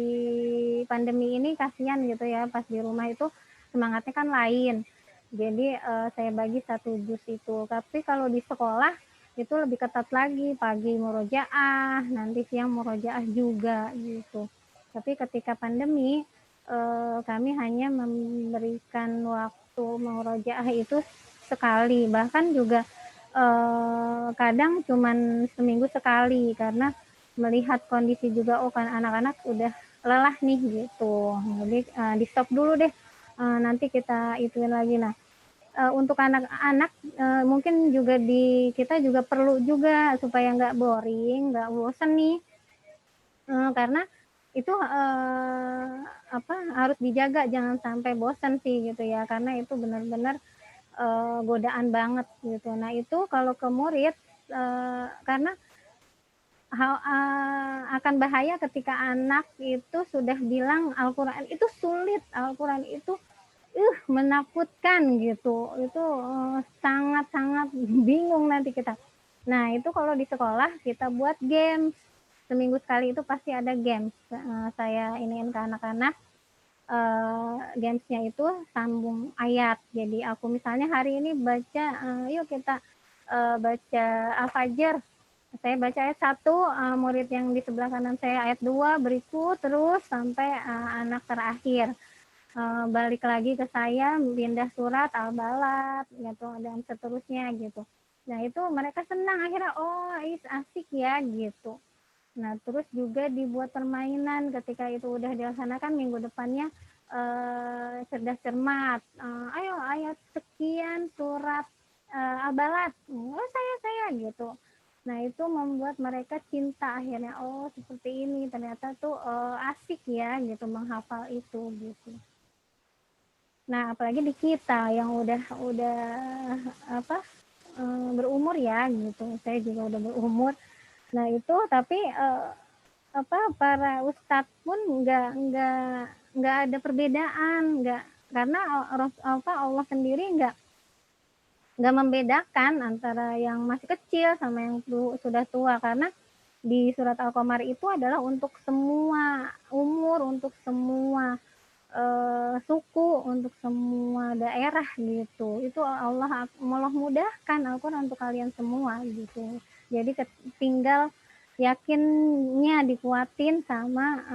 pandemi ini kasihan gitu ya, pas di rumah itu semangatnya kan lain. Jadi, saya bagi 1 juz itu. Tapi kalau di sekolah itu lebih ketat lagi, pagi murojaah, nanti siang murojaah juga gitu. Tapi ketika pandemi, kami hanya memberikan waktu murojaah itu sekali, bahkan juga, kadang cuman seminggu sekali karena melihat kondisi juga, oh kan anak-anak udah lelah nih gitu. Jadi, di-stop dulu deh, nanti kita ituin lagi. Nah, untuk anak-anak, mungkin juga kita juga perlu juga supaya nggak boring, nggak bosen nih, karena itu, apa, harus dijaga jangan sampai bosen sih gitu ya, karena itu benar-benar, godaan banget gitu. Nah itu kalau ke murid, karena akan bahaya ketika anak itu sudah bilang Al-Qur'an itu sulit, Al-Qur'an itu menakutkan gitu. Itu, sangat-sangat bingung nanti kita. Nah, itu kalau di sekolah kita buat games. Seminggu sekali itu pasti ada games, saya iniin ke anak-anak, games-nya itu sambung ayat. Jadi aku misalnya hari ini baca, yuk kita, baca Al-Fajr. Saya baca ayat 1, murid yang di sebelah kanan saya ayat 2, berikut terus sampai, anak terakhir. Balik lagi ke saya, pindah surat Al-Balad gitu dan seterusnya gitu. Nah itu mereka senang akhirnya, oh asik ya gitu. Nah terus juga dibuat permainan ketika itu udah dilaksanakan minggu depannya, cerdas cermat, ayo ayat sekian surat, Al-Balad, oh saya gitu. Nah itu membuat mereka cinta akhirnya, oh seperti ini ternyata tuh, asik ya gitu menghafal itu gitu. Nah, apalagi di kita yang udah apa, berumur ya gitu, saya juga udah berumur. Nah itu tapi, apa, para ustadz pun nggak ada perbedaan, nggak karena Allah sendiri nggak membedakan antara yang masih kecil sama yang sudah tua, karena di surat Al-Qamar itu adalah untuk semua umur, untuk semua suku, untuk semua daerah gitu. Itu Allah mudahkan Al-Qur'an untuk kalian semua gitu. Jadi tinggal yakinnya dikuatin sama,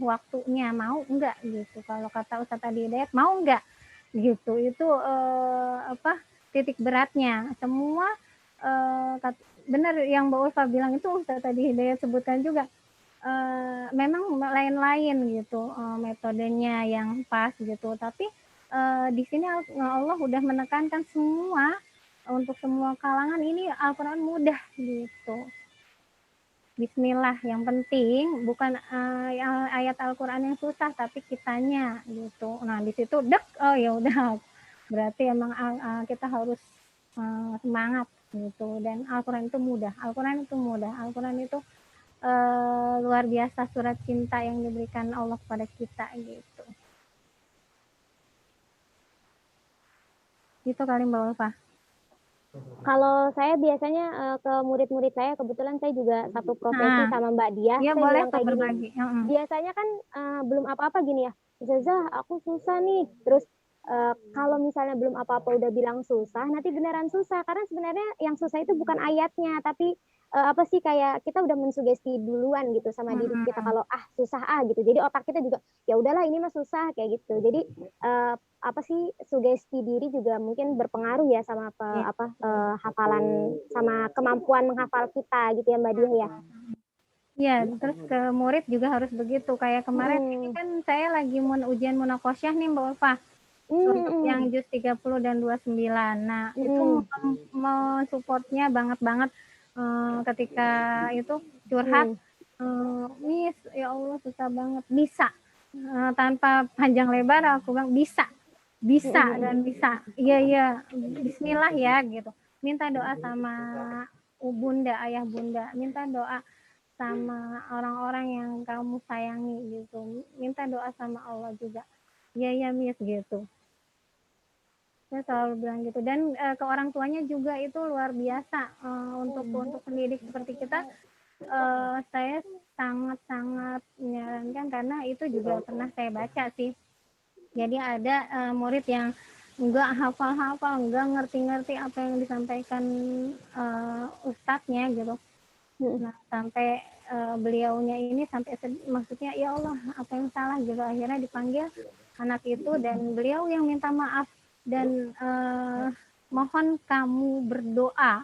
waktunya, mau enggak gitu. Kalau kata Ustaz tadi Hidayat, mau enggak gitu. Itu, apa, titik beratnya. Semua, benar yang Mbak Ulfa bilang itu Ustaz tadi Hidayat sebutkan juga. Memang lain-lain gitu, metodenya yang pas gitu, tapi, di sini Allah udah menekankan semua, untuk semua kalangan ini Al-Qur'an mudah gitu. Bismillah. Yang penting bukan ayat Al-Quran yang susah, tapi kitanya gitu. Nah di situ oh ya udah, berarti emang kita harus semangat gitu. Dan Al-Quran itu mudah. Al-Quran itu luar biasa, surat cinta yang diberikan Allah kepada kita gitu. Itu kali Mbak Ulfa. Kalau saya biasanya ke murid-murid saya, kebetulan saya juga satu profesi sama Mbak Dia. Iya, saya boleh bilang kayak berbagi. gini, biasanya kan belum apa-apa gini ya, Zazah aku susah nih, terus kalau misalnya belum apa-apa udah bilang susah, nanti beneran susah, karena sebenarnya yang susah itu bukan ayatnya, tapi apa sih, kayak kita udah mensugesti duluan gitu sama diri kita kalau susah gitu, jadi otak kita juga ya udahlah ini mah susah kayak gitu. Jadi apa sih, sugesti diri juga mungkin berpengaruh ya sama hafalan, sama kemampuan menghafal kita gitu ya Mbak Dia ya. Iya, terus ke murid juga harus begitu. Kayak kemarin ini kan saya lagi ujian munakosyah nih Mbak Ulfa. Untuk yang juz 30 dan 29. Nah, itu support-nya banget ketika itu curhat. Miss, ya Allah susah banget. Bisa. Tanpa panjang lebar aku bilang bisa dan bisa. Iya, bismillah ya gitu. Minta doa sama bunda, ayah bunda. Minta doa sama orang-orang yang kamu sayangi gitu. Minta doa sama Allah juga. Iya Miss gitu. Saya selalu bilang gitu. Dan ke orang tuanya juga itu luar biasa. Untuk pendidik seperti kita, saya sangat-sangat menyarankan, karena itu juga pernah saya baca sih. Jadi ada murid yang enggak hafal-hafal, enggak ngerti-ngerti apa yang disampaikan ustadznya gitu. Nah, sampai beliaunya ini sampai maksudnya ya Allah apa yang salah gitu. Akhirnya dipanggil anak itu dan beliau yang minta maaf dan mohon kamu berdoa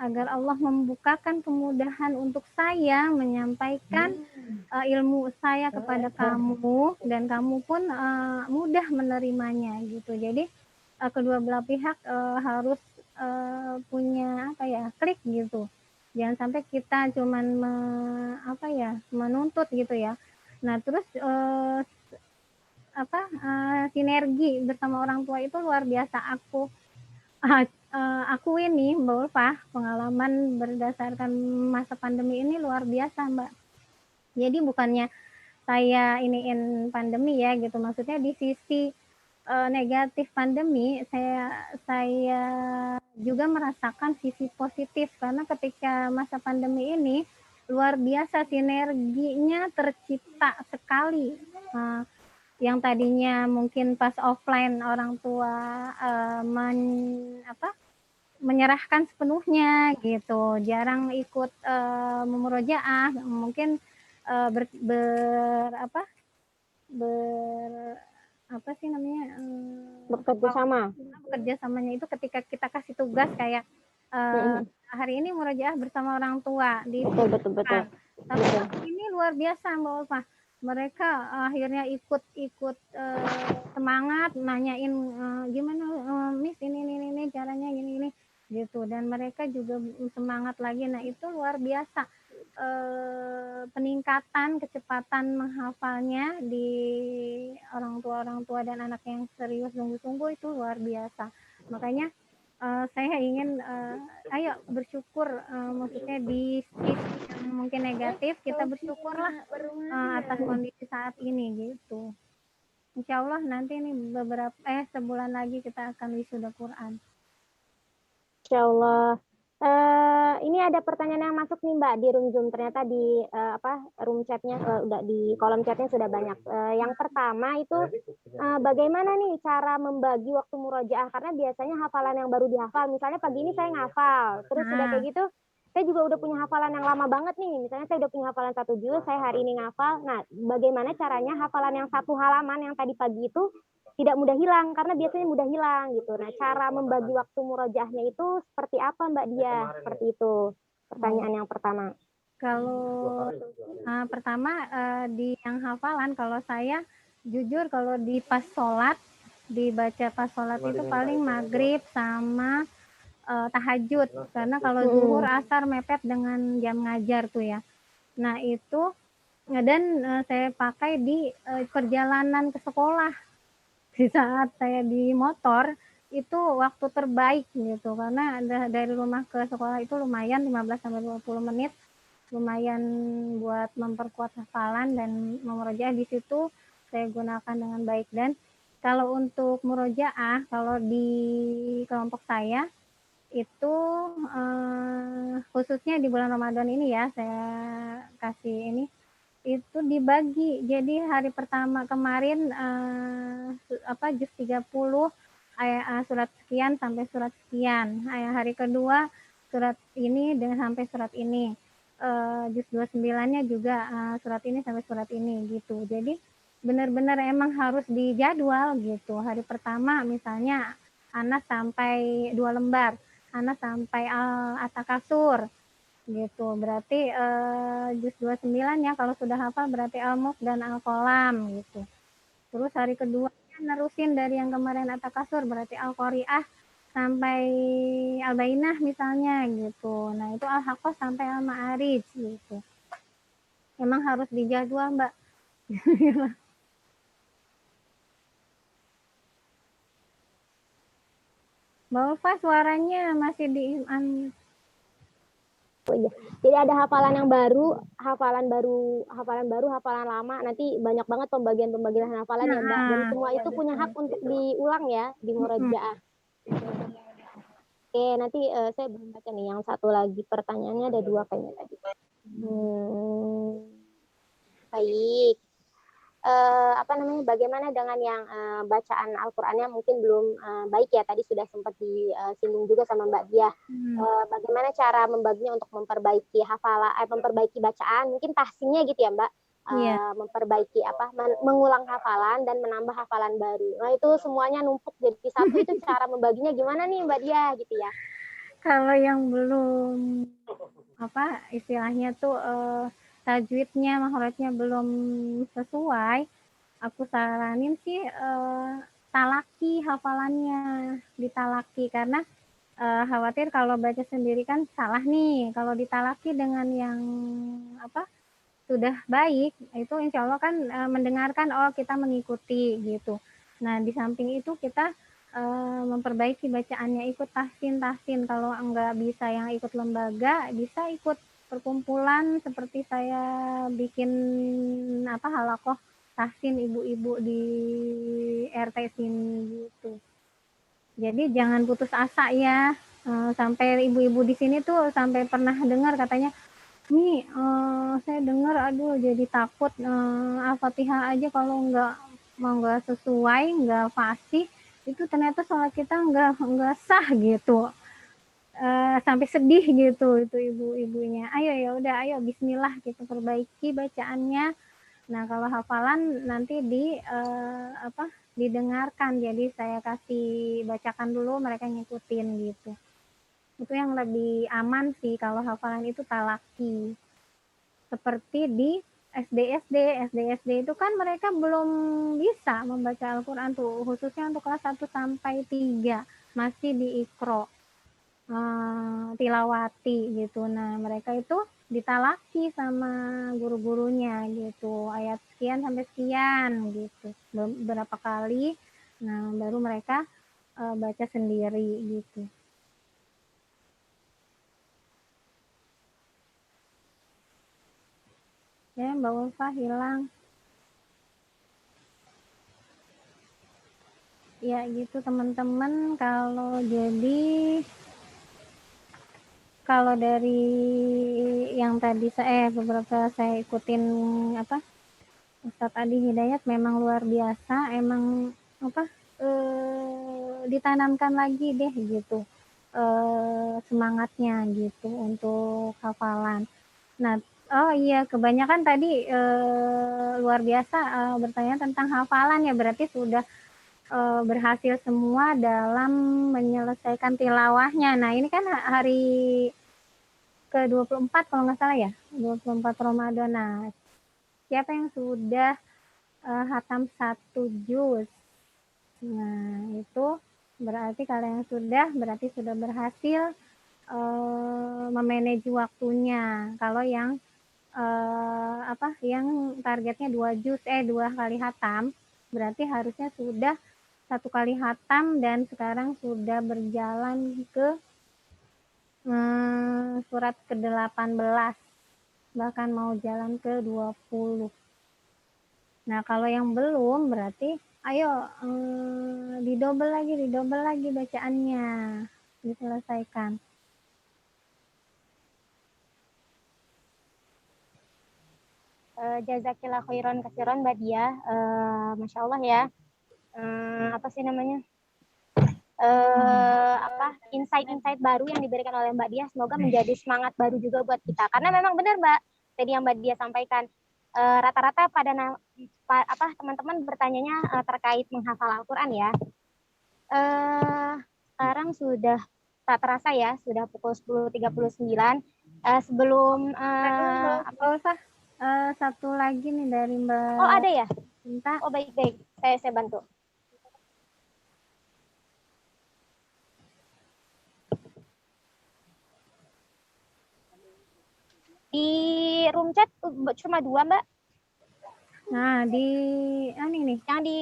agar Allah membukakan kemudahan untuk saya menyampaikan ilmu saya kepada kamu, dan kamu pun mudah menerimanya gitu. Jadi kedua belah pihak harus punya klik gitu. Jangan sampai kita cuman menuntut gitu ya. Nah, terus sinergi bersama orang tua itu luar biasa. Aku ini Mbak Ulfa, pengalaman berdasarkan masa pandemi ini luar biasa Mbak. Jadi bukannya saya iniin pandemi ya gitu, maksudnya di sisi negatif pandemi saya juga merasakan sisi positif, karena ketika masa pandemi ini luar biasa sinerginya tercipta sekali. Yang tadinya mungkin pas offline orang tua menyerahkan sepenuhnya gitu, jarang ikut memurojaah, mungkin bekerja samanya itu ketika kita kasih tugas kayak hari ini murojaah bersama orang tua di betul. Tapi ini luar biasa Mbak Ulfa. Mereka akhirnya ikut semangat nanyain gimana Miss ini caranya gini gitu, dan mereka juga semangat lagi. Nah, itu luar biasa peningkatan kecepatan menghafalnya di orang tua dan anak yang serius sungguh-sungguh itu luar biasa. Makanya saya ingin ayo bersyukur, maksudnya di sisi yang mungkin negatif kita bersyukurlah atas kondisi saat ini gitu. Insya Allah nanti ini sebulan lagi kita akan wisuda Quran. Insya Allah. Ini ada pertanyaan yang masuk nih Mbak di room Zoom. Ternyata di room chatnya udah di kolom chatnya sudah banyak. Yang pertama itu bagaimana nih cara membagi waktu murojaah, karena biasanya hafalan yang baru dihafal, misalnya pagi ini saya ngafal, terus sudah kayak gitu saya juga udah punya hafalan yang lama banget nih, misalnya saya udah punya hafalan 1 juz, saya hari ini ngafal. Nah, bagaimana caranya hafalan yang 1 halaman yang tadi pagi itu tidak mudah hilang, karena biasanya mudah hilang gitu. Nah, cara membagi waktu murojaahnya itu seperti apa Mbak Dia? Seperti itu pertanyaan yang pertama. Kalau pertama di yang hafalan, kalau saya jujur kalau di pas sholat, dibaca pas sholat itu paling maghrib sama tahajud, karena kalau zuhur asar mepet dengan jam ngajar tuh ya. Nah itu dan saya pakai di perjalanan ke sekolah. Di saat saya di motor itu waktu terbaik gitu, karena dari rumah ke sekolah itu lumayan 15 sampai 20 menit, lumayan buat memperkuat hafalan dan memurojaah. Di situ saya gunakan dengan baik. Dan kalau untuk murojaah, kalau di kelompok saya itu khususnya di bulan Ramadan ini ya, saya kasih ini, itu dibagi. Jadi hari pertama kemarin juz 30 surat sekian sampai surat sekian. Hari kedua surat ini dengan sampai surat ini. Juz 29-nya juga surat ini sampai surat ini gitu. Jadi benar-benar emang harus dijadwal gitu. Hari pertama misalnya Anas sampai 2 lembar, Anas sampai At-Takasur gitu. Berarti juz 29 ya, kalau sudah hafal berarti Al-Mulk dan Al-Qalam gitu. Terus hari kedua nerusin dari yang kemarin At-Takasur, berarti Al-Qari'ah sampai Al-Bainah misalnya gitu. Nah itu Al-Haqqah sampai Al-Ma'arij gitu. Emang harus dijadwal Mbak. Mbak Ulfa suaranya masih di Oh iya. Jadi ada hafalan yang baru, hafalan lama. Nanti banyak banget pembagian hafalan ya, Mbak. Dan semua itu punya hak untuk diulang ya di murojaah. Oke, nanti saya belum baca nih yang satu lagi, pertanyaannya ada 2 kayaknya tadi. Baik. Bagaimana dengan yang bacaan Al-Qur'annya mungkin belum baik ya, tadi sudah sempat disinggung juga sama Mbak Dia. Bagaimana cara membaginya untuk memperbaiki hafalan, memperbaiki bacaan, mungkin tahsinnya gitu ya Mbak, memperbaiki mengulang hafalan dan menambah hafalan baru. Nah itu semuanya numpuk jadi satu, itu cara membaginya gimana nih Mbak Dia gitu ya? Kalau yang belum istilahnya tuh tajwidnya, makhrajnya belum sesuai, aku saranin sih talaki hafalannya, ditalaki, karena khawatir kalau baca sendiri kan salah nih. Kalau ditalaki dengan yang sudah baik, itu insya Allah kan mendengarkan, oh kita mengikuti gitu. Nah di samping itu kita memperbaiki bacaannya, ikut tahsin. Kalau enggak bisa yang ikut lembaga, bisa ikut perkumpulan seperti saya bikin halakoh tahsin ibu-ibu di RT sini gitu. Jadi jangan putus asa ya. Sampai ibu-ibu di sini tuh sampai pernah dengar katanya, nih saya dengar aduh jadi takut Al-Fatihah aja kalau nggak sesuai, nggak fasih, itu ternyata sholat kita nggak sah gitu. Sampai sedih gitu itu ibu-ibunya. Ayo ya udah, ayo bismillah kita perbaiki bacaannya. Nah kalau hafalan nanti didengarkan, jadi saya kasih bacakan dulu, mereka ngikutin gitu. Itu yang lebih aman sih kalau hafalan itu talaki. Seperti di SD itu kan mereka belum bisa membaca Al-Quran tuh, khususnya untuk kelas 1 sampai 3 masih di Iqra, tilawati gitu. Nah mereka itu ditalaki sama guru-gurunya gitu, ayat sekian sampai sekian gitu, beberapa kali. Nah baru mereka baca sendiri gitu. Ya Mbak Ulfa hilang. Ya gitu teman-teman, kalau dari yang tadi beberapa saya ikutin Ustadz Adi Hidayat, memang luar biasa, emang ditanamkan lagi deh gitu semangatnya gitu untuk hafalan. Nah, oh iya, kebanyakan tadi luar biasa bertanya tentang hafalan ya, berarti sudah berhasil semua dalam menyelesaikan tilawahnya. Nah ini kan hari ke-24 kalau nggak salah ya, 24 Ramadan. Nah siapa yang sudah hatam 1 juz? Nah itu Berarti kalau yang sudah, berarti sudah berhasil memanage waktunya. Kalau yang yang targetnya 2 kali hatam, berarti harusnya sudah 1 kali hatam dan sekarang sudah berjalan ke surat ke-18, bahkan mau jalan ke 20. Nah, kalau yang belum berarti ayo didobel lagi bacaannya, diselesaikan. Jazakillah khairan katsiran Mbak Dia. Masya Allah ya. Apa sih namanya? Insight-insight baru yang diberikan oleh Mbak Dia, semoga menjadi semangat baru juga buat kita. Karena memang benar Mbak, tadi yang Mbak Dia sampaikan, rata-rata pada teman-teman bertanyanya terkait menghafal Al-Quran ya. Sekarang sudah tak terasa ya, sudah pukul 10.39. Sebelum Nggak usah. Satu lagi nih dari Mbak. Oh ada ya? Cinta. Oh baik-baik, saya bantu. Di room chat cuma 2 Mbak. Nah ini nih. Yang di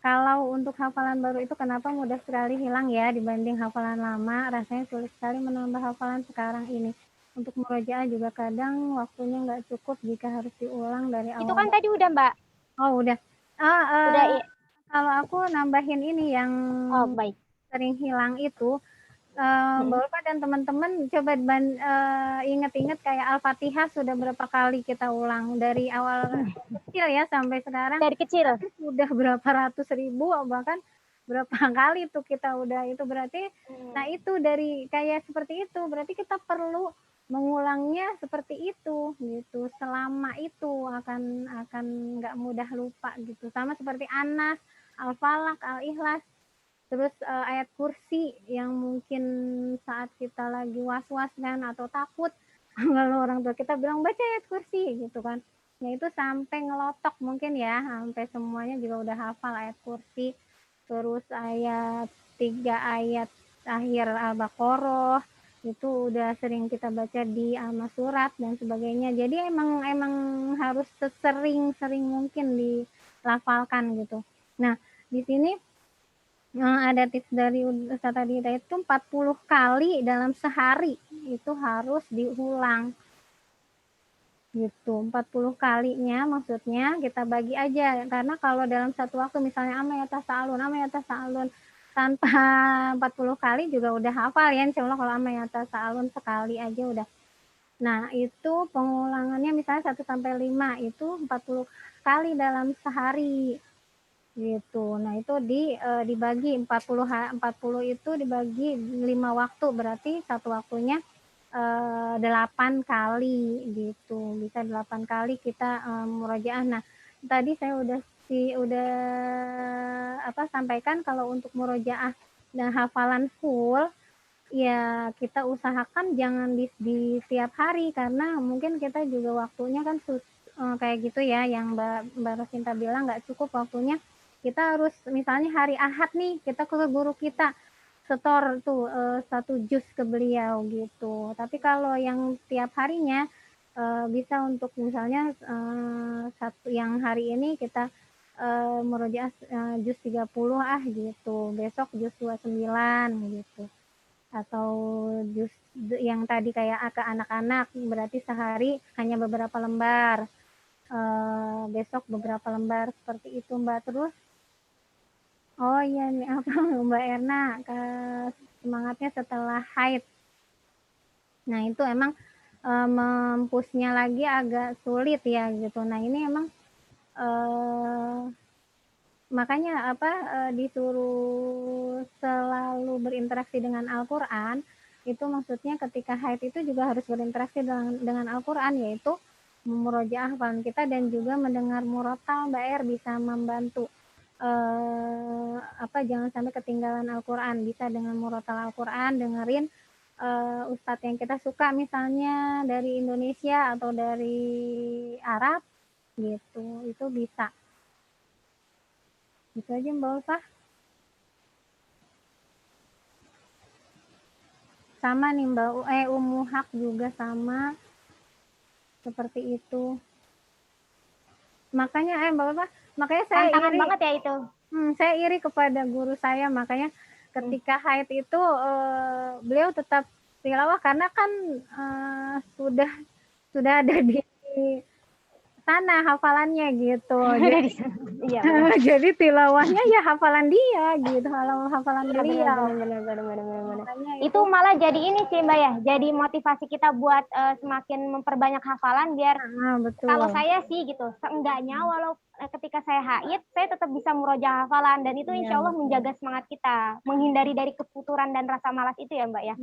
kalau untuk hafalan baru itu kenapa mudah sekali hilang ya dibanding hafalan lama? Rasanya sulit sekali menambah hafalan sekarang ini. Untuk murojaah juga kadang waktunya nggak cukup jika harus diulang dari awal. Itu kan tadi udah Mbak. Oh udah. Udah. Kalau aku nambahin ini yang baik. Sering hilang itu, Mbak Ulfa dan teman-teman coba inget-inget kayak Al-Fatihah sudah berapa kali kita ulang dari awal kecil ya sampai sekarang. Dari kecil. Sudah berapa ratus ribu bahkan berapa kali tuh kita udah itu berarti. Nah itu dari kayak seperti itu berarti kita perlu mengulangnya seperti itu gitu. Selama itu akan nggak mudah lupa gitu. Sama seperti Anas, Al-Falaq, Al-Ikhlas. Terus ayat kursi yang mungkin saat kita lagi was-was kan atau takut kalau orang tua kita bilang baca ayat kursi gitu kan. Ya itu sampai ngelotok mungkin ya, sampai semuanya juga udah hafal ayat kursi. Terus ayat 3 ayat akhir Al-Baqarah itu udah sering kita baca di alma surat dan sebagainya. Jadi emang harus sesering-sering mungkin dilafalkan gitu. Nah, di sini ada tips dari Ustaz tadi itu 40 kali dalam sehari itu harus diulang gitu. 40 kalinya maksudnya kita bagi aja karena kalau dalam satu waktu misalnya amayata sa'alun tanpa 40 kali juga udah hafal ya insyaallah. Kalau amayata sa'alun sekali aja udah. Nah itu pengulangannya misalnya 1 sampai 5 itu 40 kali dalam sehari gitu. Nah itu dibagi 40 itu dibagi 5 waktu berarti satu waktunya 8 kali gitu. Bisa 8 kali kita murojaah. Nah tadi saya udah sampaikan kalau untuk murojaah dan hafalan full ya kita usahakan jangan di tiap hari karena mungkin kita juga waktunya kan kayak gitu ya yang Mbak Rosinta bilang nggak cukup waktunya. Kita harus misalnya hari Ahad nih kita ke guru kita setor tuh 1 juz ke beliau gitu. Tapi kalau yang tiap harinya bisa untuk misalnya yang hari ini kita murojaah juz 30 gitu. Besok juz 29 gitu. Atau juz yang tadi kayak ke anak-anak berarti sehari hanya beberapa lembar. Besok beberapa lembar seperti itu Mbak. Terus oh iya nih Mbak Erna semangatnya setelah haid. Nah itu emang mempusnya lagi agak sulit ya gitu. Nah ini emang makanya disuruh selalu berinteraksi dengan Al-Quran. Itu maksudnya ketika haid itu juga harus berinteraksi dengan Al-Quran yaitu memurojaah hafalan kita dan juga mendengar murotal Mbak Er bisa membantu jangan sampai ketinggalan Al-Quran. Bisa dengan murotal Al-Quran dengerin ustadz yang kita suka misalnya dari Indonesia atau dari Arab gitu itu bisa. Itu aja Mbak Ulfa. sama nih Mbak, Ummu Hak juga sama seperti itu. Makanya Bapak, makanya saya Tantangan iri. banget ya itu. Saya iri kepada guru saya, makanya ketika haid itu beliau tetap tilawah karena kan sudah ada di sana hafalannya gitu. Jadi, Iya, jadi tilawahnya ya hafalan dia gitu, hafalan beliau. Benar. Itu malah jadi ini sih Mbak ya, jadi motivasi kita buat semakin memperbanyak hafalan biar betul. kalau saya sih gitu, seenggaknya walau ketika saya haid, saya tetap bisa murojaah hafalan dan itu insya Allah menjaga semangat kita, menghindari dari kefuturan dan rasa malas itu ya Mbak ya.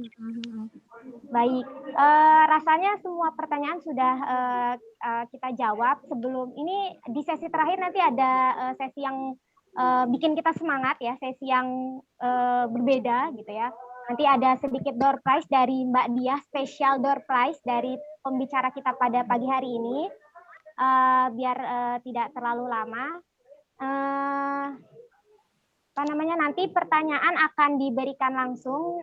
Baik, rasanya semua pertanyaan sudah kita jawab. Sebelum ini di sesi terakhir nanti ada sesi yang bikin kita semangat ya, sesi yang berbeda gitu ya. Nanti ada sedikit door prize dari Mbak Diah, spesial door prize dari pembicara kita pada pagi hari ini, biar tidak terlalu lama. Nanti pertanyaan akan diberikan langsung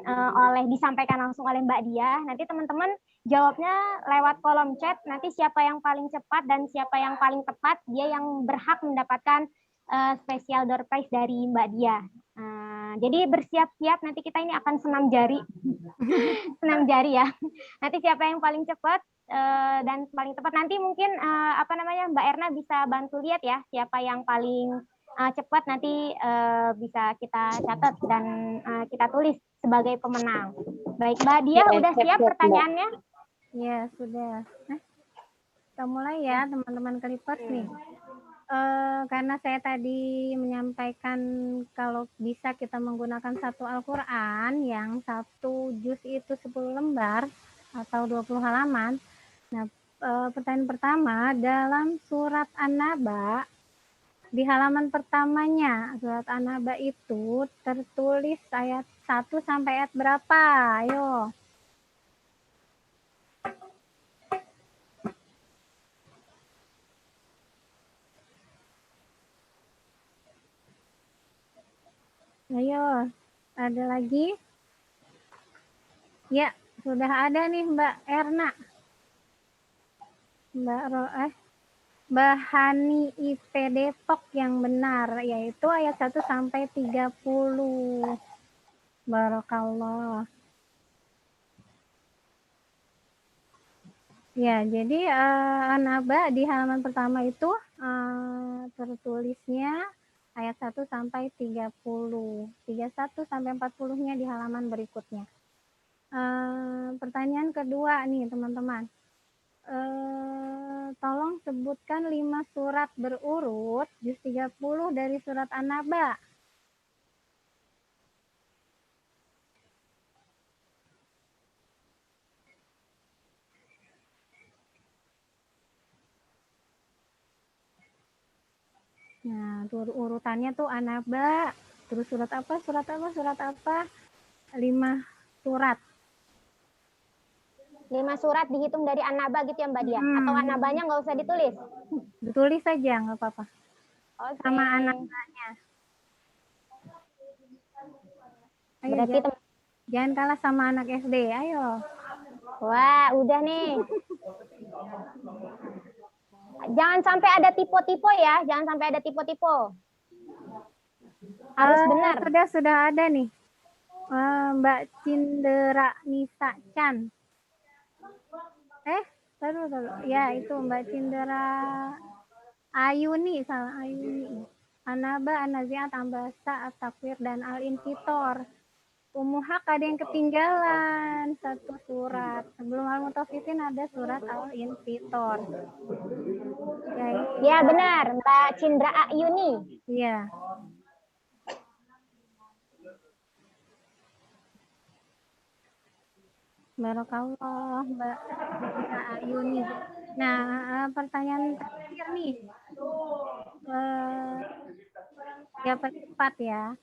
disampaikan langsung oleh Mbak Diah. Nanti teman-teman jawabnya lewat kolom chat. Nanti siapa yang paling cepat dan siapa yang paling tepat, dia yang berhak mendapatkan spesial door prize dari Mbak Diah. Jadi bersiap-siap, nanti kita ini akan senam jari. Senam jari ya. Nanti siapa yang paling cepat dan paling tepat, nanti mungkin Mbak Erna bisa bantu lihat ya siapa yang paling cepat, nanti bisa kita catat dan kita tulis sebagai pemenang. Baik, Mbak Dia udah siap pertanyaannya? Ya, sudah. Kita mulai ya teman-teman Clippers nih. Karena saya tadi menyampaikan kalau bisa kita menggunakan satu Al-Quran yang satu juz itu 10 lembar atau 20 halaman. Nah, pertanyaan pertama, dalam surat An-Naba, di halaman pertamanya surat An-Naba itu tertulis ayat 1 sampai ayat berapa? Ayo. Ayo, ada lagi? Ya, sudah ada nih Mbak Erna. Mbak Hani IP Depok yang benar, yaitu ayat 1 sampai 30. Barakallah. Ya, jadi An-Naba di halaman pertama itu tertulisnya ayat 1 sampai 30. 31 sampai 40-nya di halaman berikutnya. Pertanyaan kedua nih, teman-teman. Tolong sebutkan 5 surat berurut juz 30 dari surat An-Naba. Nah, urutannya tuh An-Naba, terus surat apa, 5 surat. 5 surat dihitung dari An-Naba gitu ya Mbak Dia? Atau An-Nabanya nggak usah ditulis? Ditulis saja, nggak apa-apa. Okay. Sama An-Nabanya. Ayo, berarti jangan kalah sama anak SD, ayo. Wah, udah nih. Jangan sampai ada tipe-tipe ya, jangan sampai ada tipe-tipe. Harus benar. Sudah ada nih. Mbak Cindera Nisa Chan. Taruh. Ya, itu Mbak Cindera Ayuni, salah Ayuni. An-Naba, An-Nazi'at, Ambasa, At-Takwir, dan Al-Infitor. Ummu Hak ada yang ketinggalan satu surat. Sebelum Al-Mutaffifin ada surat Al-Infitor. Ya benar, Mbak Cindra Ayuni. Iya. Barakallah Mbak Ayuni. Nah, pertanyaan terakhir nih. Ya cepat ya.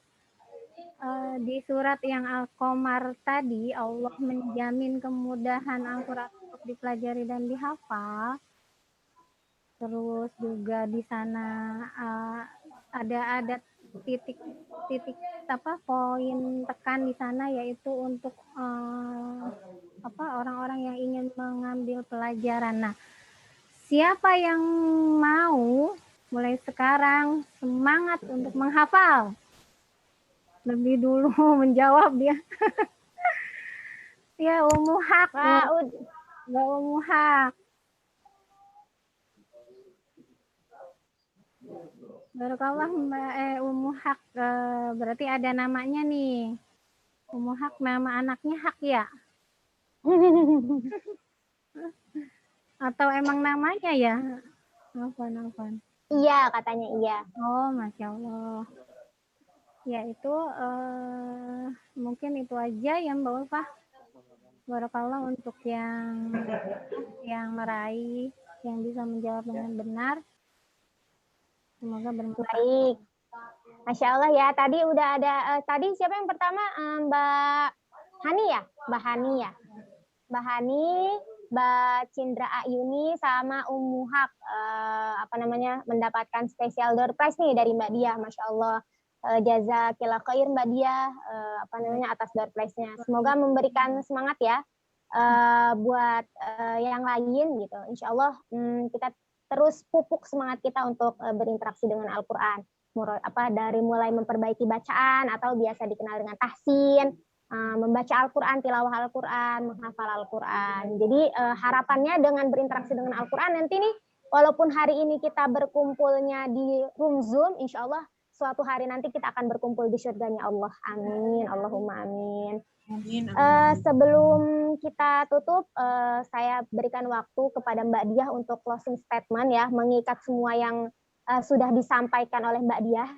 Di surat yang Al-Qamar tadi, Allah menjamin kemudahan Al-Quran untuk dipelajari dan dihafal. Terus juga di sana ada titik titik poin tekan di sana yaitu untuk orang-orang yang ingin mengambil pelajaran. Nah, siapa yang mau mulai sekarang semangat untuk menghafal? Lebih dulu menjawab dia. Ya, Ummu Hak. Mbak Ummu Hak. Barakallah Mbak Ummu Hak. Berarti ada namanya nih. Ummu Hak, nama anaknya Hak ya? Atau emang namanya ya? Afwan. Iya, katanya iya. Oh, Masya Allah. Ya itu mungkin itu aja ya Mbak Ulfah. Barakallah untuk yang meraih, yang bisa menjawab dengan benar. Semoga bermanfaat. Baik. Masya Allah ya. Tadi udah ada, tadi siapa yang pertama? Mbak Hani ya? Mbak Hani ya? Mbak Hani, Mbak Cindra Ayuni, sama Ummu Hak, mendapatkan special door prize nih dari Mbak Diah. Masya Allah. Jazakillah khair Mbak Diah, atas door prize-nya. Semoga memberikan semangat ya buat yang lain gitu. Insya Allah kita terus pupuk semangat kita untuk berinteraksi dengan Al-Quran. Dari mulai memperbaiki bacaan atau biasa dikenal dengan tahsin, membaca Al-Quran, tilawah Al-Quran, menghafal Al-Quran. Jadi harapannya dengan berinteraksi dengan Al-Quran nanti nih, walaupun hari ini kita berkumpulnya di room Zoom, insya Allah suatu hari nanti kita akan berkumpul di surganya Allah. Amin. Allahumma amin. Sebelum kita tutup, saya berikan waktu kepada Mbak Diah untuk closing statement ya, mengikat semua yang sudah disampaikan oleh Mbak Diah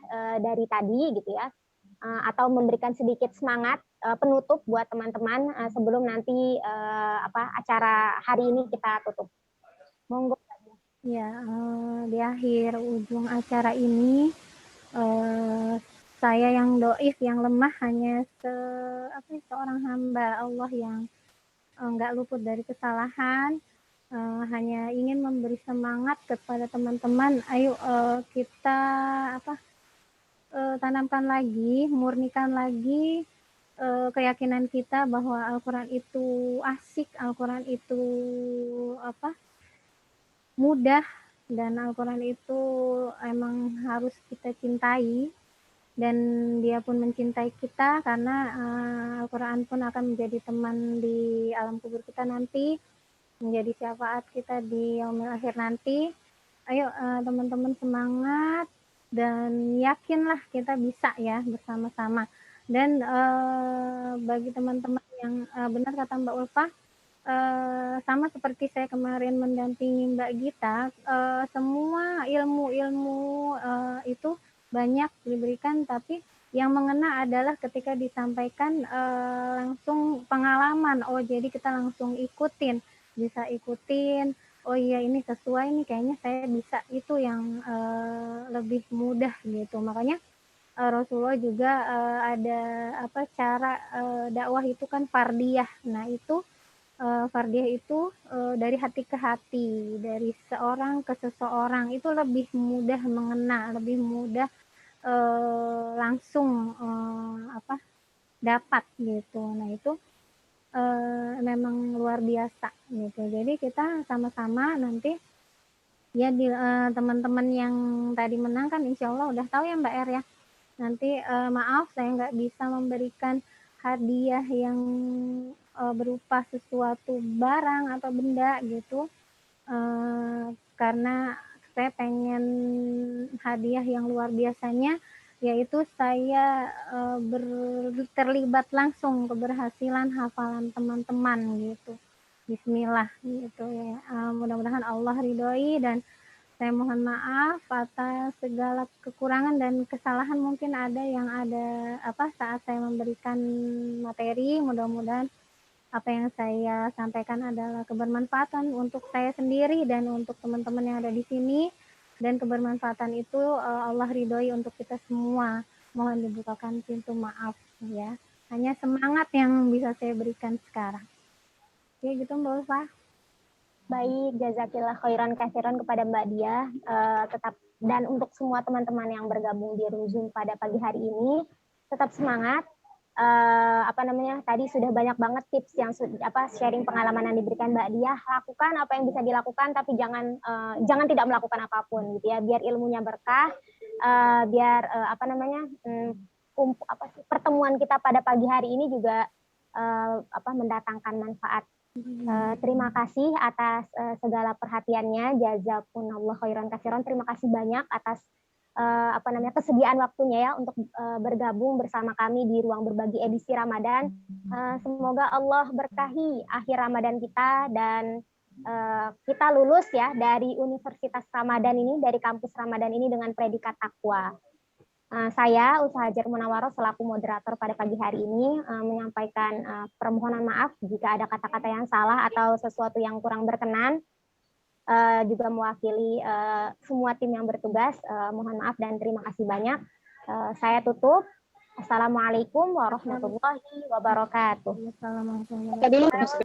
dari tadi gitu ya, atau memberikan sedikit semangat penutup buat teman-teman sebelum nanti acara hari ini kita tutup. Monggo. Ya, di akhir ujung acara ini saya yang doif, yang lemah, hanya seorang hamba Allah yang nggak luput dari kesalahan, hanya ingin memberi semangat kepada teman-teman. Ayo kita tanamkan lagi, murnikan lagi keyakinan kita bahwa Al-Quran itu asik, Al-Quran itu mudah, dan Al-Quran itu emang harus kita cintai, dan dia pun mencintai kita, karena Al-Quran pun akan menjadi teman di alam kubur kita nanti, menjadi syafaat kita di yaumil akhir nanti. Ayo teman-teman semangat, dan yakinlah kita bisa ya bersama-sama. Dan bagi teman-teman yang benar kata Mbak Ulfah, sama seperti saya kemarin mendampingi Mbak Gita, semua ilmu-ilmu itu banyak diberikan, tapi yang mengena adalah ketika disampaikan langsung pengalaman. Oh, jadi kita langsung bisa ikutin. Oh iya, ini sesuai nih, kayaknya saya bisa. Itu yang lebih mudah gitu. Makanya Rasulullah juga ada cara dakwah itu kan fardiyah. Nah, itu fardiyah itu dari hati ke hati, dari seorang ke seseorang, itu lebih mudah mengena, lebih mudah langsung dapat gitu. Nah, itu memang luar biasa gitu. Jadi kita sama-sama nanti ya teman-teman yang tadi menang kan insya Allah udah tahu ya Mbak Er ya. Nanti maaf saya nggak bisa memberikan hadiah yang berupa sesuatu barang atau benda gitu, karena saya pengen hadiah yang luar biasanya, yaitu saya terlibat langsung keberhasilan hafalan teman-teman gitu. Bismillah gitu ya. Mudah-mudahan Allah ridhoi, dan saya mohon maaf atas segala kekurangan dan kesalahan, mungkin ada yang ada saat saya memberikan materi. Mudah-mudahan apa yang saya sampaikan adalah kebermanfaatan untuk saya sendiri dan untuk teman-teman yang ada di sini, dan kebermanfaatan itu Allah ridhoi untuk kita semua. Mohon dibukakan pintu maaf ya. Hanya semangat yang bisa saya berikan sekarang. Ya gitu Mbak Ulfa. Baik, jazakillah khairan kasiran kepada Mbak Dia. Tetap dan untuk semua teman-teman yang bergabung di room Zoom pada pagi hari ini, tetap semangat. Apa namanya? Tadi sudah banyak banget tips yang sharing pengalaman yang diberikan Mbak Dia. Lakukan apa yang bisa dilakukan, tapi jangan tidak melakukan apapun, gitu ya. Biar ilmunya berkah, biar apa namanya? Pertemuan kita pada pagi hari ini juga mendatangkan manfaat. Terima kasih atas segala perhatiannya. Jazakumullah khairan katsiran. Terima kasih banyak atas kesediaan waktunya ya untuk bergabung bersama kami di ruang berbagi edisi Ramadan. Semoga Allah berkahi akhir Ramadan kita dan kita lulus ya dari Universitas Ramadan ini, dari kampus Ramadan ini dengan predikat takwa. Saya, Usaha Hajar Munawaroh, selaku moderator pada pagi hari ini, menyampaikan permohonan maaf jika ada kata-kata yang salah atau sesuatu yang kurang berkenan. Juga mewakili semua tim yang bertugas, mohon maaf dan terima kasih banyak. Saya tutup. Assalamualaikum warahmatullahi wabarakatuh. Assalamualaikum.